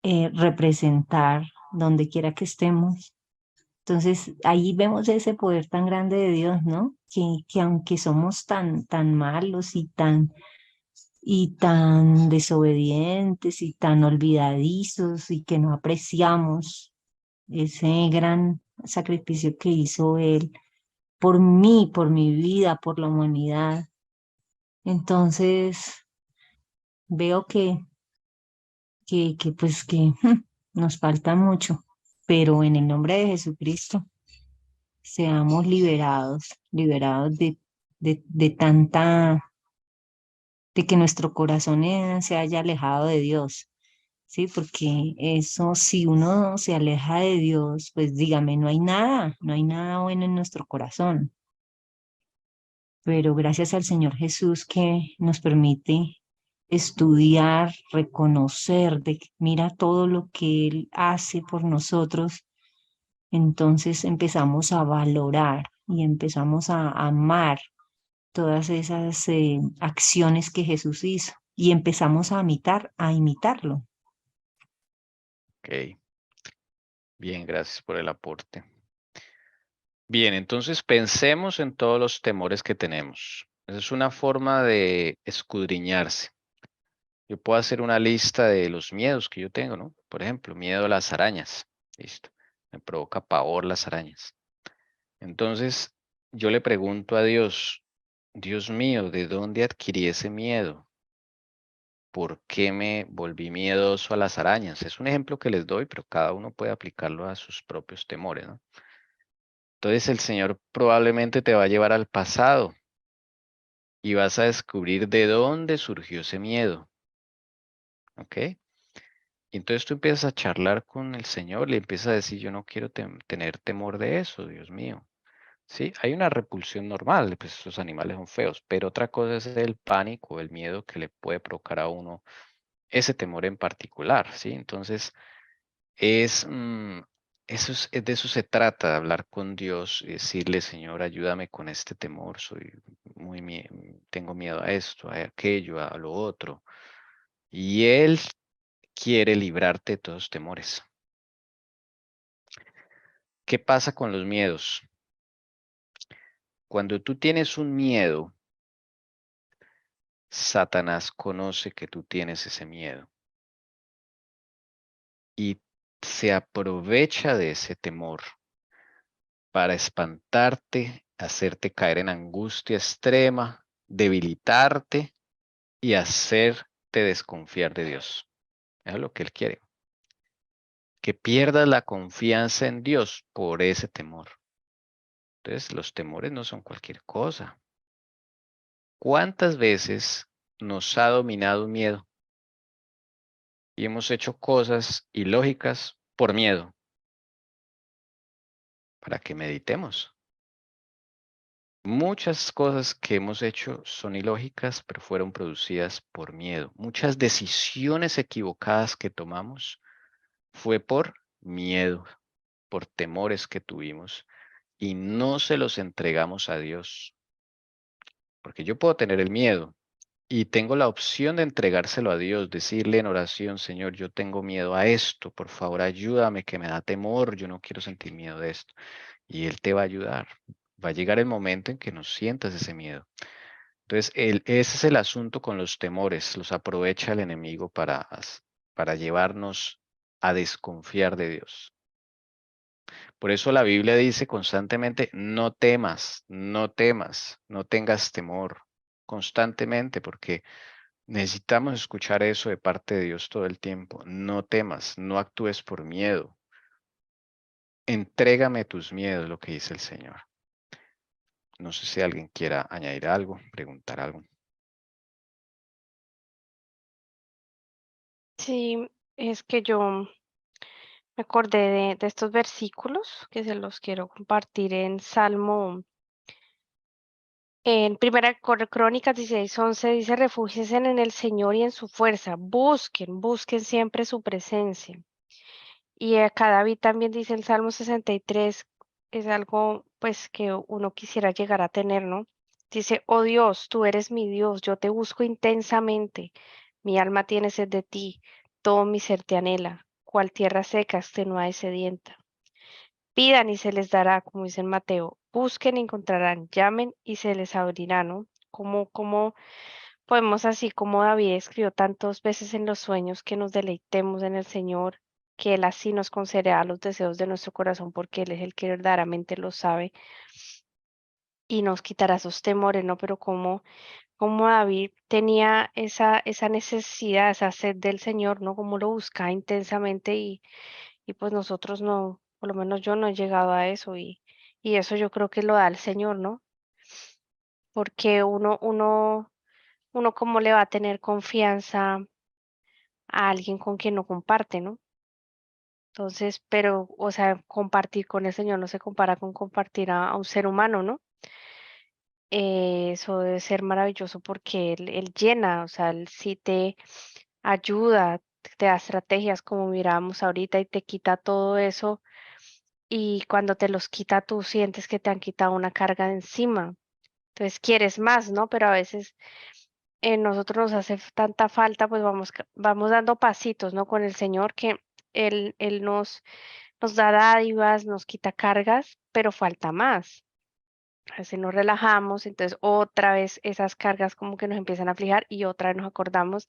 representar donde quiera que estemos. Entonces, ahí vemos ese poder tan grande de Dios, ¿no? Que aunque somos tan malos y tan desobedientes y tan olvidadizos y que no apreciamos ese gran sacrificio que hizo Él por mí, por mi vida, por la humanidad. Entonces, veo que nos falta mucho, pero en el nombre de Jesucristo, seamos liberados, liberados de tanta, de que nuestro corazón se haya alejado de Dios, ¿sí? Porque eso, si uno se aleja de Dios, pues dígame, no hay nada bueno en nuestro corazón. Pero gracias al Señor Jesús que nos permite estudiar, reconocer, mira todo lo que Él hace por nosotros. Entonces empezamos a valorar y empezamos a amar todas esas acciones que Jesús hizo y empezamos a imitarlo. Ok. Bien, gracias por el aporte. Bien, entonces pensemos en todos los temores que tenemos. Esa es una forma de escudriñarse. Yo puedo hacer una lista de los miedos que yo tengo, ¿no? Por ejemplo, miedo a las arañas. Listo. Me provoca pavor las arañas. Entonces, yo le pregunto a Dios, Dios mío, ¿de dónde adquirí ese miedo? ¿Por qué me volví miedoso a las arañas? Es un ejemplo que les doy, pero cada uno puede aplicarlo a sus propios temores, ¿no? Entonces el Señor probablemente te va a llevar al pasado y vas a descubrir de dónde surgió ese miedo, ¿ok? Y entonces tú empiezas a charlar con el Señor, le empiezas a decir, yo no quiero tener temor de eso, Dios mío. Sí, hay una repulsión normal, pues los animales son feos, pero otra cosa es el pánico, el miedo que le puede provocar a uno ese temor en particular, ¿sí? Entonces, es, de eso se trata, de hablar con Dios y decirle, Señor, ayúdame con este temor, tengo miedo a esto, a aquello, a lo otro. Y Él quiere librarte de todos los temores. ¿Qué pasa con los miedos? Cuando tú tienes un miedo, Satanás conoce que tú tienes ese miedo y se aprovecha de ese temor para espantarte hacerte caer en angustia extrema, debilitarte y hacerte desconfiar de Dios. Eso es lo que Él quiere. Que pierdas la confianza en Dios por ese temor. Entonces, los temores no son cualquier cosa. ¿Cuántas veces nos ha dominado un miedo y hemos hecho cosas ilógicas por miedo? Para que meditemos. Muchas cosas que hemos hecho son ilógicas, pero fueron producidas por miedo. Muchas decisiones equivocadas que tomamos fue por miedo, por temores que tuvimos y no se los entregamos a Dios. Porque yo puedo tener el miedo y tengo la opción de entregárselo a Dios, decirle en oración, Señor, yo tengo miedo a esto, por favor ayúdame, que me da temor, yo no quiero sentir miedo de esto. Y Él te va a ayudar. Va a llegar el momento en que no sientas ese miedo. Entonces, ese es el asunto con los temores. Los aprovecha el enemigo para llevarnos a desconfiar de Dios. Por eso la Biblia dice constantemente, no temas, no temas, no tengas temor constantemente, porque necesitamos escuchar eso de parte de Dios todo el tiempo. No temas, no actúes por miedo. Entrégame tus miedos, lo que dice el Señor. No sé si alguien quiera añadir algo, preguntar algo. Sí, es que yo me acordé de estos versículos que se los quiero compartir en Salmo, en Crónicas 16:11 dice, refúgiense en el Señor y en su fuerza, busquen siempre su presencia. Y acá David también dice el Salmo 63, es algo pues que uno quisiera llegar a tener, ¿no? Dice, oh Dios, tú eres mi Dios, yo te busco intensamente, mi alma tiene sed de ti, todo mi ser te anhela, cual tierra seca, extenuada y sedienta. Pidan y se les dará, como dice en Mateo, busquen y encontrarán, llamen y se les abrirá, ¿no? Como podemos así como David escribió tantas veces en los sueños que nos deleitemos en el Señor, que Él así nos concederá los deseos de nuestro corazón, porque Él es el que verdaderamente lo sabe y nos quitará esos temores, ¿no? Pero como David tenía esa necesidad, esa sed del Señor, ¿no? Como lo buscaba intensamente y pues nosotros no, por lo menos yo no he llegado a eso y eso yo creo que lo da el Señor, ¿no? Porque uno cómo le va a tener confianza a alguien con quien no comparte, ¿no? Entonces, pero, o sea, compartir con el Señor no se compara con compartir a un ser humano, ¿no? Eso debe ser maravilloso porque él llena, o sea, Él sí te ayuda, te da estrategias como mirábamos ahorita y te quita todo eso y cuando te los quita tú sientes que te han quitado una carga de encima. Entonces quieres más, ¿no? Pero a veces nosotros nos hace tanta falta, pues vamos dando pasitos, ¿no? Con el Señor que Él nos da dádivas, nos quita cargas, pero falta más. A veces nos relajamos, entonces otra vez esas cargas como que nos empiezan a aflijar y otra vez nos acordamos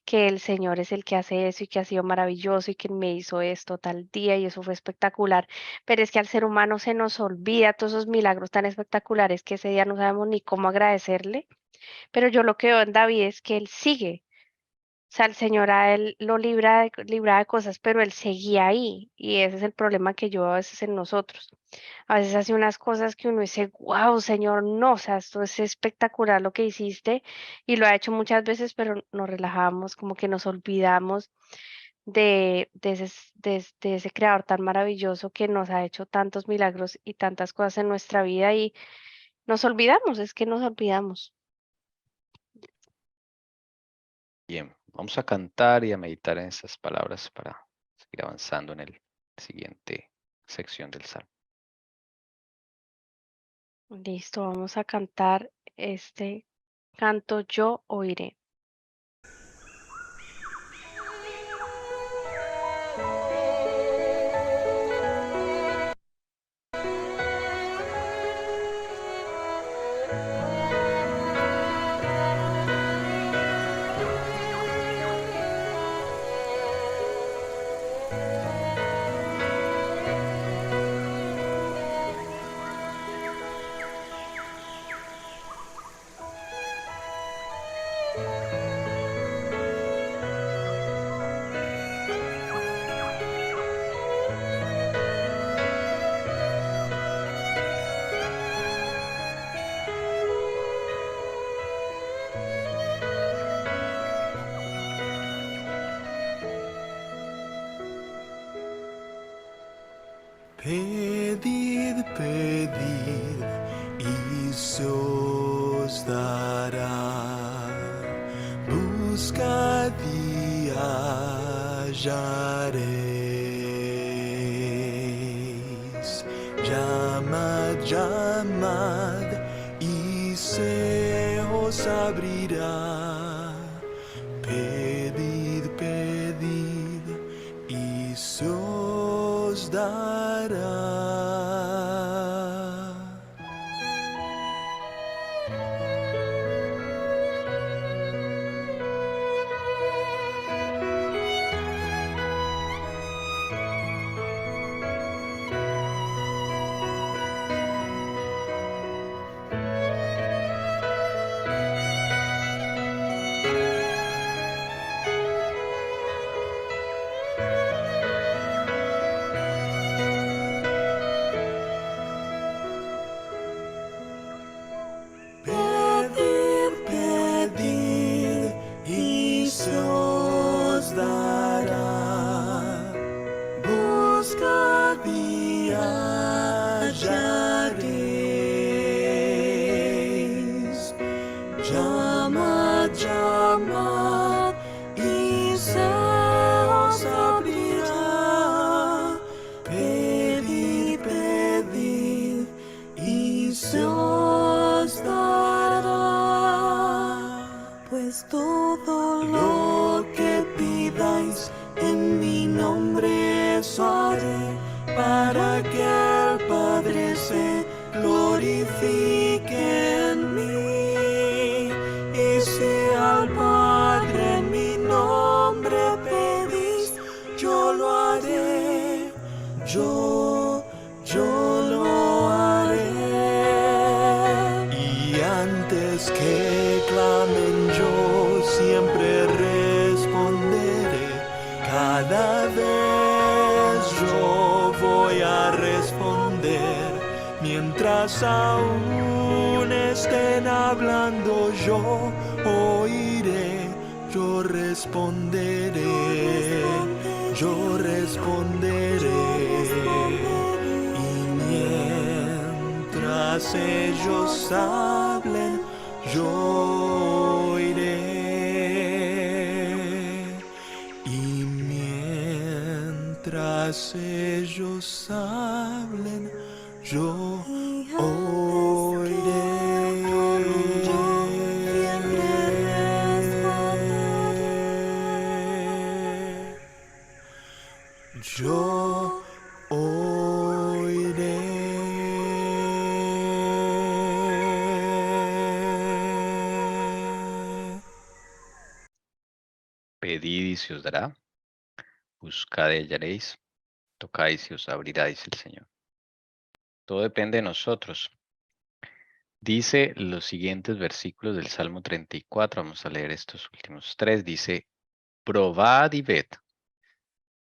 que el Señor es el que hace eso y que ha sido maravilloso y que me hizo esto tal día y eso fue espectacular. Pero es que al ser humano se nos olvida todos esos milagros tan espectaculares que ese día no sabemos ni cómo agradecerle. Pero yo lo que veo en David es que él sigue. O sea, el Señor a él lo libra de cosas, pero él seguía ahí. Y ese es el problema que yo veo a veces en nosotros. A veces hace unas cosas que uno dice, wow, Señor, no, o sea, esto es espectacular lo que hiciste. Y lo ha hecho muchas veces, pero nos relajamos, como que nos olvidamos de ese creador tan maravilloso que nos ha hecho tantos milagros y tantas cosas en nuestra vida. Y nos olvidamos, es que nos olvidamos. Bien, vamos a cantar y a meditar en esas palabras para seguir avanzando en el siguiente sección del Salmo. Listo, vamos a cantar este canto Yo oiré. Pedid, pedid y se os dará. Buscad y hallaréis. Llamad, llamad y se os abrirá. Pedid, pedid y se os dará. Pedid, pedid y se os dará. Buscad y hallaréis. Llamad, llamad y se os abrirá. Pedid, pedid y se os dará. Pues todo lo que pidáis en mi nombre eso haré, para que el Padre se glorifique en mí. Y si al Padre en mi nombre pedís, yo lo haré, yo lo haré. Y antes que clamen yo siempre responderé. Cada vez yo voy a responder. Mientras aún estén hablando yo oiré. Yo responderé. Yo responderé. Y mientras ellos hablen, yo oiré. Y mientras ellos hablen, yo oiré. Yo oiré. Pedid y se os dará. Buscad y hallaréis. Tocad y se os abrirá, dice el Señor. Todo depende de nosotros. Dice los siguientes versículos del Salmo 34. Vamos a leer estos últimos tres. Dice, probad y ved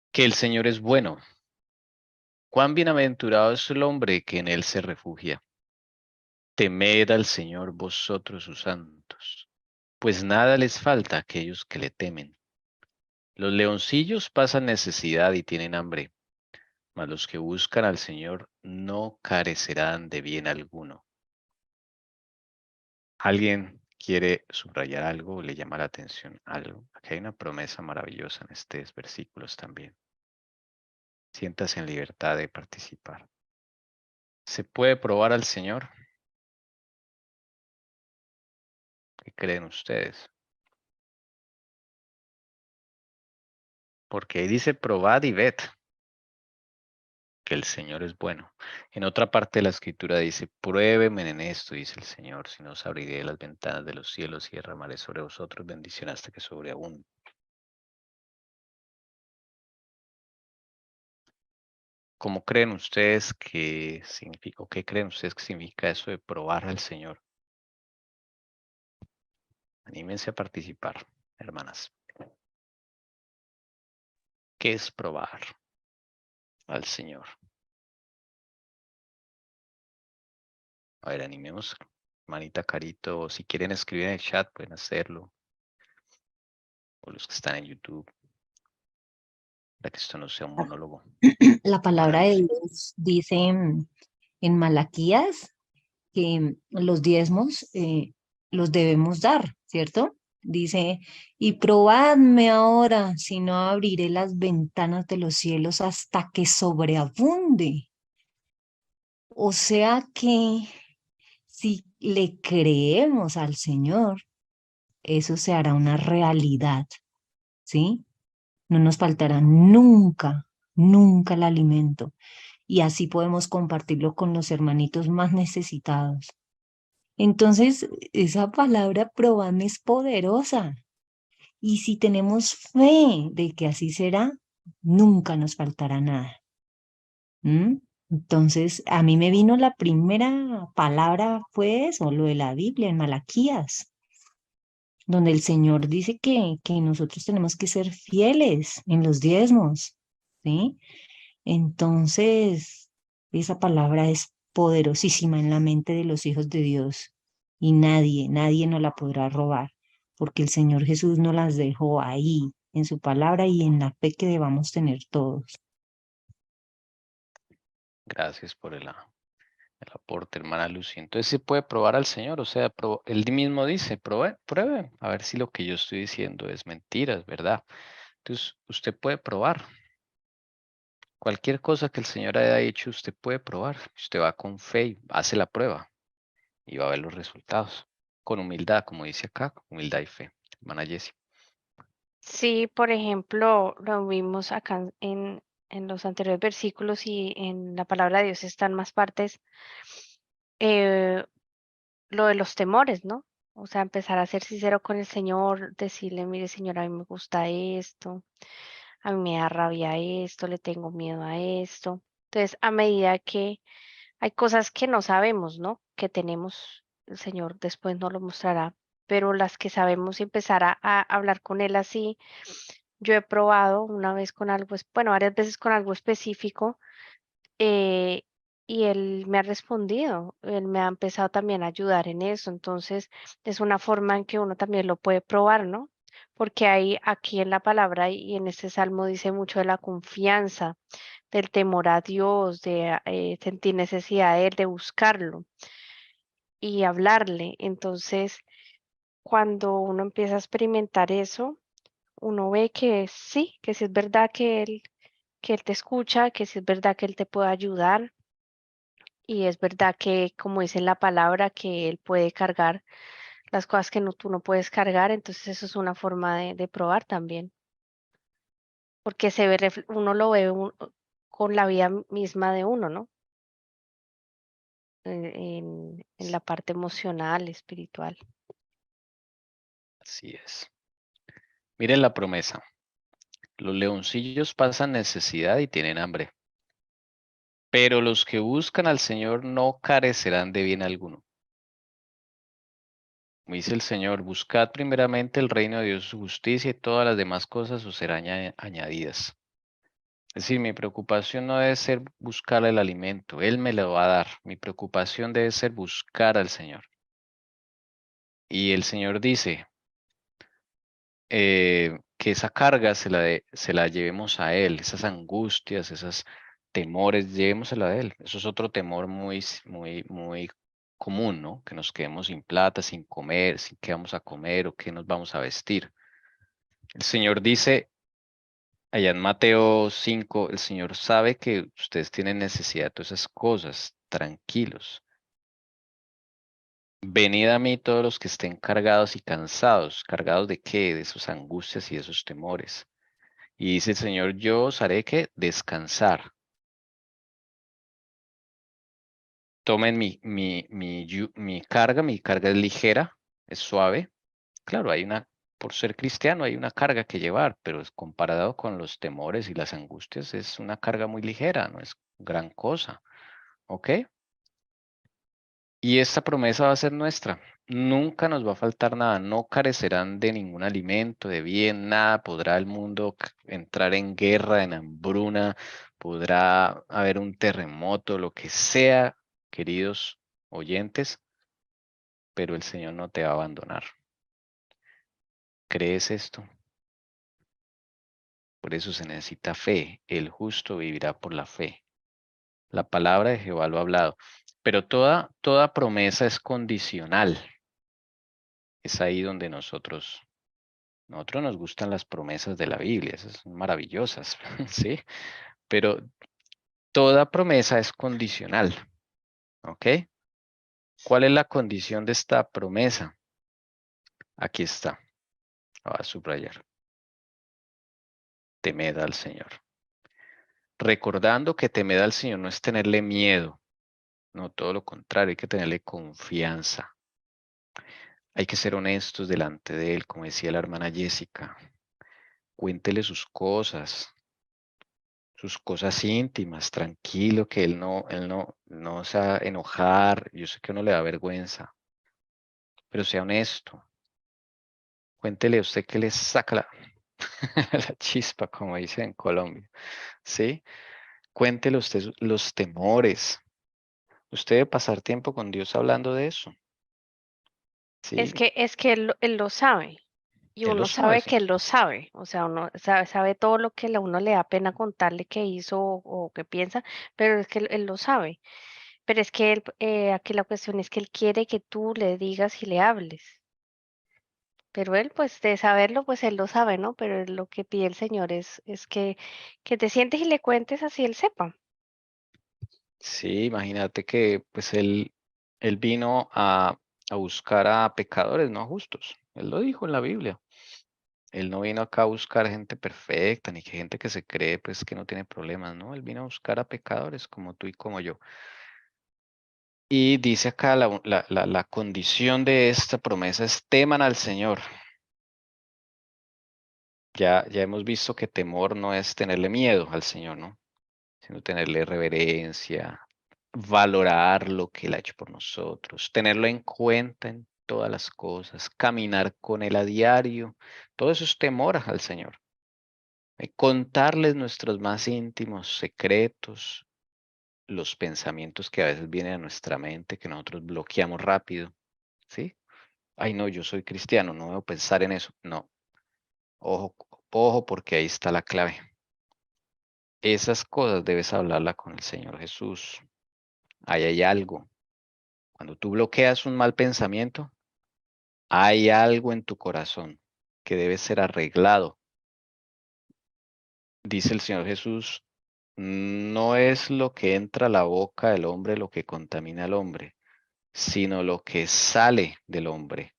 que el Señor es bueno. Cuán bienaventurado es el hombre que en él se refugia. Temed al Señor vosotros sus santos, pues nada les falta a aquellos que le temen. Los leoncillos pasan necesidad y tienen hambre, mas los que buscan al Señor no carecerán de bien alguno. ¿Alguien quiere subrayar algo o le llama la atención algo? Aquí hay una promesa maravillosa en estos versículos también. Siéntase en libertad de participar. ¿Se puede probar al Señor? ¿Qué creen ustedes? Porque ahí dice probad y ved que el Señor es bueno. En otra parte de la escritura dice, pruébeme en esto, dice el Señor, si no os abriré las ventanas de los cielos y derramaré sobre vosotros bendición hasta que sobreabunde. ¿Cómo creen ustedes que significa, o qué creen ustedes que significa eso de probar al Señor? Anímense a participar, hermanas. ¿Qué es probar al Señor? A ver, animemos, manita Carito, o si quieren escribir en el chat, pueden hacerlo. O los que están en YouTube. Para que esto no sea un monólogo. La palabra de Dios dice en Malaquías que los diezmos los debemos dar, ¿cierto? Dice, y probadme ahora, si no abriré las ventanas de los cielos hasta que sobreabunde. O sea que si le creemos al Señor, eso se hará una realidad, ¿sí? No nos faltará nunca, nunca el alimento. Y así podemos compartirlo con los hermanitos más necesitados. Entonces, esa palabra probadme es poderosa. Y si tenemos fe de que así será, nunca nos faltará nada. ¿Mm? Entonces, a mí me vino la primera palabra, fue eso, lo de la Biblia en Malaquías, donde el Señor dice que nosotros tenemos que ser fieles en los diezmos, ¿sí? Entonces, esa palabra es poderosísima en la mente de los hijos de Dios y nadie nos la podrá robar, porque el Señor Jesús nos las dejó ahí, en su palabra y en la fe que debamos tener todos. Gracias por el aporte, hermana Lucy. Entonces se puede probar al Señor, o sea, él mismo dice, pruebe, a ver si lo que yo estoy diciendo es mentira, es verdad. Entonces, usted puede probar. Cualquier cosa que el Señor haya hecho, usted puede probar. Usted va con fe y hace la prueba y va a ver los resultados. Con humildad, como dice acá, humildad y fe. Hermana Jessie. Sí, por ejemplo, lo vimos acá en los anteriores versículos y en la palabra de Dios están más partes, eh, lo de los temores, ¿no? O sea, empezar a ser sincero con el Señor, decirle, mire, Señor, a mí me gusta esto, a mí me da rabia esto, le tengo miedo a esto. Entonces, a medida que hay cosas que no sabemos, ¿no? Que tenemos, el Señor después nos lo mostrará, pero las que sabemos y empezar a hablar con Él así. Yo he probado una vez con algo, bueno, varias veces con algo específico, eh, y Él me ha respondido, Él me ha empezado también a ayudar en eso. Entonces, es una forma en que uno también lo puede probar, ¿no? Porque hay aquí en la palabra y en este salmo dice mucho de la confianza, del temor a Dios, de sentir necesidad de Él, de buscarlo y hablarle. Entonces, cuando uno empieza a experimentar eso, uno ve que sí es verdad que él te escucha, que sí es verdad que él te puede ayudar y es verdad que, como dice en la palabra, que él puede cargar las cosas que tú no puedes cargar. Entonces eso es una forma de probar también, porque se ve, uno lo ve con la vida misma de uno, ¿no? En la parte emocional, espiritual. Así es. Miren la promesa. Los leoncillos pasan necesidad y tienen hambre, pero los que buscan al Señor no carecerán de bien alguno. Como dice el Señor, buscad primeramente el reino de Dios, su justicia, y todas las demás cosas os serán añadidas. Es decir, mi preocupación no debe ser buscar el alimento, Él me lo va a dar. Mi preocupación debe ser buscar al Señor. Y el Señor dice que esa carga se la llevemos a Él, esas angustias, esos temores, llevémosela a Él. Eso es otro temor muy común, ¿no? Que nos quedemos sin plata, sin comer, sin qué vamos a comer o qué nos vamos a vestir. El Señor dice allá en Mateo 5, el Señor sabe que ustedes tienen necesidad de todas esas cosas, tranquilos. Venid a mí todos los que estén cargados y cansados. ¿Cargados de qué? De sus angustias y de sus temores. Y dice el Señor, yo os haré que descansar. Tomen mi carga es ligera, es suave. Claro, por ser cristiano hay una carga que llevar, pero comparado con los temores y las angustias es una carga muy ligera, no es gran cosa. ¿Ok? Y esta promesa va a ser nuestra. Nunca nos va a faltar nada, no carecerán de ningún alimento, de bien, nada. Podrá el mundo entrar en guerra, en hambruna, podrá haber un terremoto, lo que sea, queridos oyentes, pero el Señor no te va a abandonar. ¿Crees esto? Por eso se necesita fe. El justo vivirá por la fe. La palabra de Jehová lo ha hablado. Pero toda promesa es condicional. Es ahí donde nosotros nos gustan las promesas de la Biblia, esas son maravillosas, ¿sí? Pero toda promesa es condicional, ¿ok? ¿Cuál es la condición de esta promesa? Aquí está, la voy a subrayar. Temed al Señor. Recordando que temed al Señor no es tenerle miedo, no, todo lo contrario, hay que tenerle confianza. Hay que ser honestos delante de Él, como decía la hermana Jessica. Cuéntele sus cosas íntimas, tranquilo, que él no se va a enojar. Yo sé que a uno le da vergüenza, pero sea honesto. Cuéntele a usted que le saca la, la chispa, como dicen en Colombia, ¿sí? Cuéntele usted los temores. Usted debe pasar tiempo con Dios hablando de eso, ¿sí? Es que él lo sabe. Y Él lo uno sabe, sabe sí. que él lo sabe, o sea, uno sabe todo lo que a uno le da pena contarle que hizo o que piensa, pero es que él lo sabe. Pero es que él, aquí la cuestión es que él quiere que tú le digas y le hables. Pero él, pues, de saberlo, pues él lo sabe, ¿no? Pero lo que pide el Señor es que te sientes y le cuentes así él sepa. Sí, imagínate que pues él vino a buscar a pecadores, no a justos. Él lo dijo en la Biblia. Él no vino acá a buscar gente perfecta, ni que gente que se cree pues que no tiene problemas, ¿no? Él vino a buscar a pecadores como tú y como yo. Y dice acá la condición de esta promesa es teman al Señor. Ya hemos visto que temor no es tenerle miedo al Señor, ¿no? Sino tenerle reverencia, valorar lo que Él ha hecho por nosotros, tenerlo en cuenta en todas las cosas, caminar con Él a diario. Todo eso es temor al Señor. Contarles nuestros más íntimos secretos, los pensamientos que a veces vienen a nuestra mente, que nosotros bloqueamos rápido, ¿sí? Ay, no, yo soy cristiano, no debo pensar en eso. No, ojo, ojo, porque ahí está la clave. Esas cosas debes hablarla con el Señor Jesús. Ahí hay algo. Cuando tú bloqueas un mal pensamiento, hay algo en tu corazón que debe ser arreglado. Dice el Señor Jesús, no es lo que entra a la boca del hombre lo que contamina al hombre, sino lo que sale del hombre.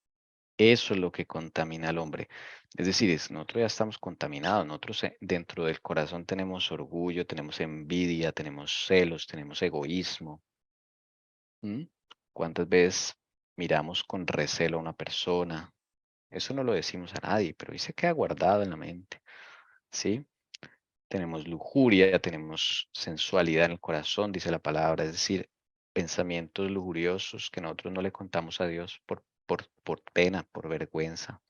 Eso es lo que contamina al hombre. Es decir, nosotros ya estamos contaminados. Nosotros dentro del corazón tenemos orgullo, tenemos envidia, tenemos celos, tenemos egoísmo. ¿Mm? ¿Cuántas veces miramos con recelo a una persona? Eso no lo decimos a nadie, pero ahí se queda guardado en la mente, ¿sí? Tenemos lujuria, tenemos sensualidad en el corazón, dice la palabra, es decir, pensamientos lujuriosos que nosotros no le contamos a Dios por pena, por vergüenza.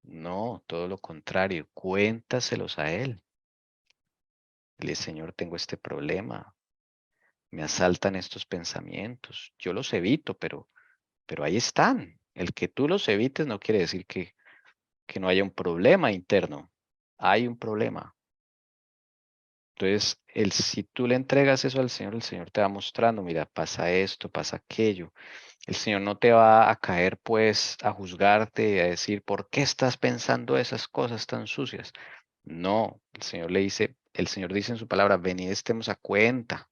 No, todo lo contrario, cuéntaselos a Él. Dile, Señor, tengo este problema, me asaltan estos pensamientos, yo los evito, pero ahí están. El que tú los evites no quiere decir que no haya un problema interno. Hay un problema. Entonces, si tú le entregas eso al Señor, el Señor te va mostrando, mira, pasa esto, pasa aquello. El Señor no te va a caer pues a juzgarte, a decir, ¿por qué estás pensando esas cosas tan sucias? No, el Señor dice en su palabra, venid estemos a cuenta.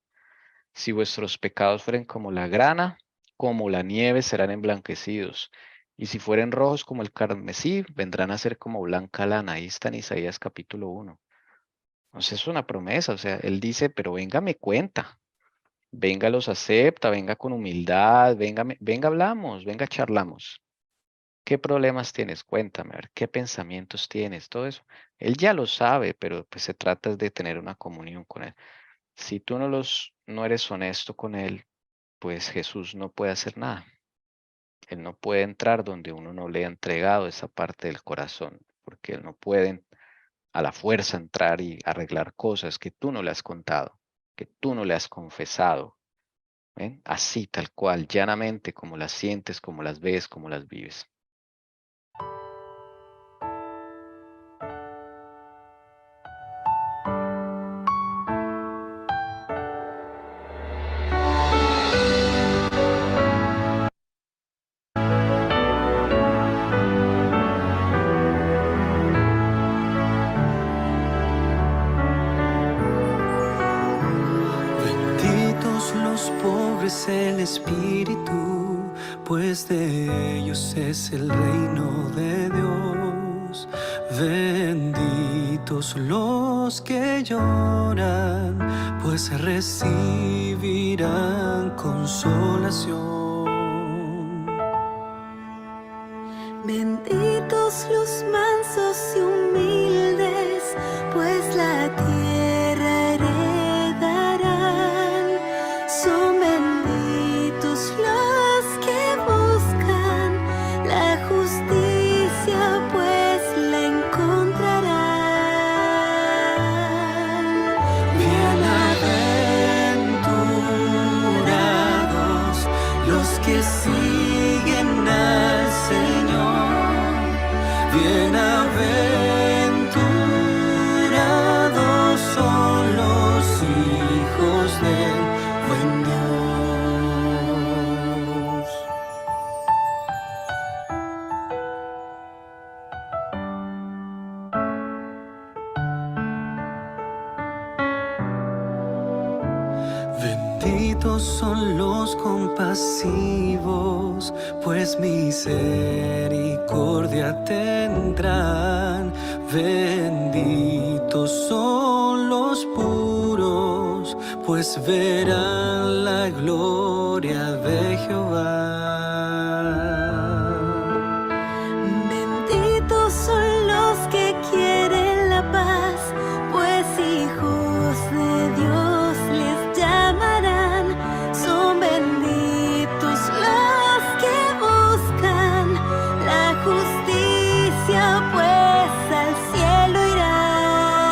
Si vuestros pecados fueren como la grana, como la nieve serán emblanquecidos. Y si fueren rojos como el carmesí, vendrán a ser como blanca lana. Ahí está en Isaías capítulo 1. Entonces es una promesa, o sea, él dice, pero venga, me cuenta, venga, los acepta, venga con humildad, venga, venga, hablamos, venga, charlamos. ¿Qué problemas tienes? Cuéntame, a ver, ¿qué pensamientos tienes? Todo eso. Él ya lo sabe, pero pues se trata de tener una comunión con él. Si tú no eres honesto con él, pues Jesús no puede hacer nada. Él no puede entrar donde uno no le ha entregado esa parte del corazón, porque él no puede a la fuerza entrar y arreglar cosas que tú no le has contado, que tú no le has confesado. ¿Ven? Así, tal cual, llanamente, como las sientes, como las ves, como las vives. del Espíritu, pues de ellos es el reino de Dios. Benditos los que lloran, pues recibirán consolación. Benditos los mansos y humildes, pues la tierra heredarán. Son benditos los que buscan la justicia, pues la encontrarán. Bienaventurados los que siguen al Señor. Bienaventurados son los hijos del buen Dios. Benditos son los compasivos, pues misericordia tendrán. Benditos son los puros, pues verán la gloria de Jehová. Benditos son los que quieren la paz, pues hijos de Dios les llamarán. Son benditos los que buscan la justicia, pues al cielo irán.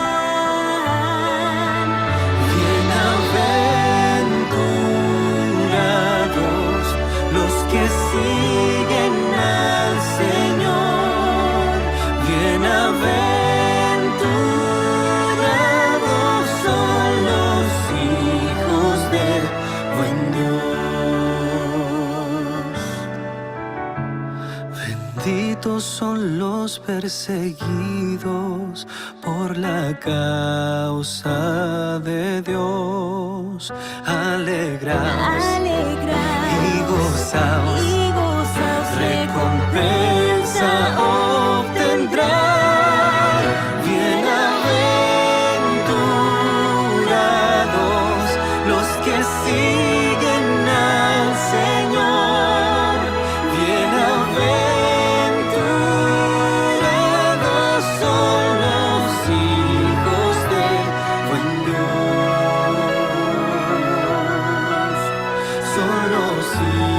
Bienaventurados los que siguen al Señor. Bienaventurados son los hijos del buen Dios. Benditos son los perseguidos por la causa de Dios. Alegraos y gozaos, recompensa obtendrán. Bienaventurados los que siguen al Señor. Bienaventurados son los hijos del buen Dios. Son los hijos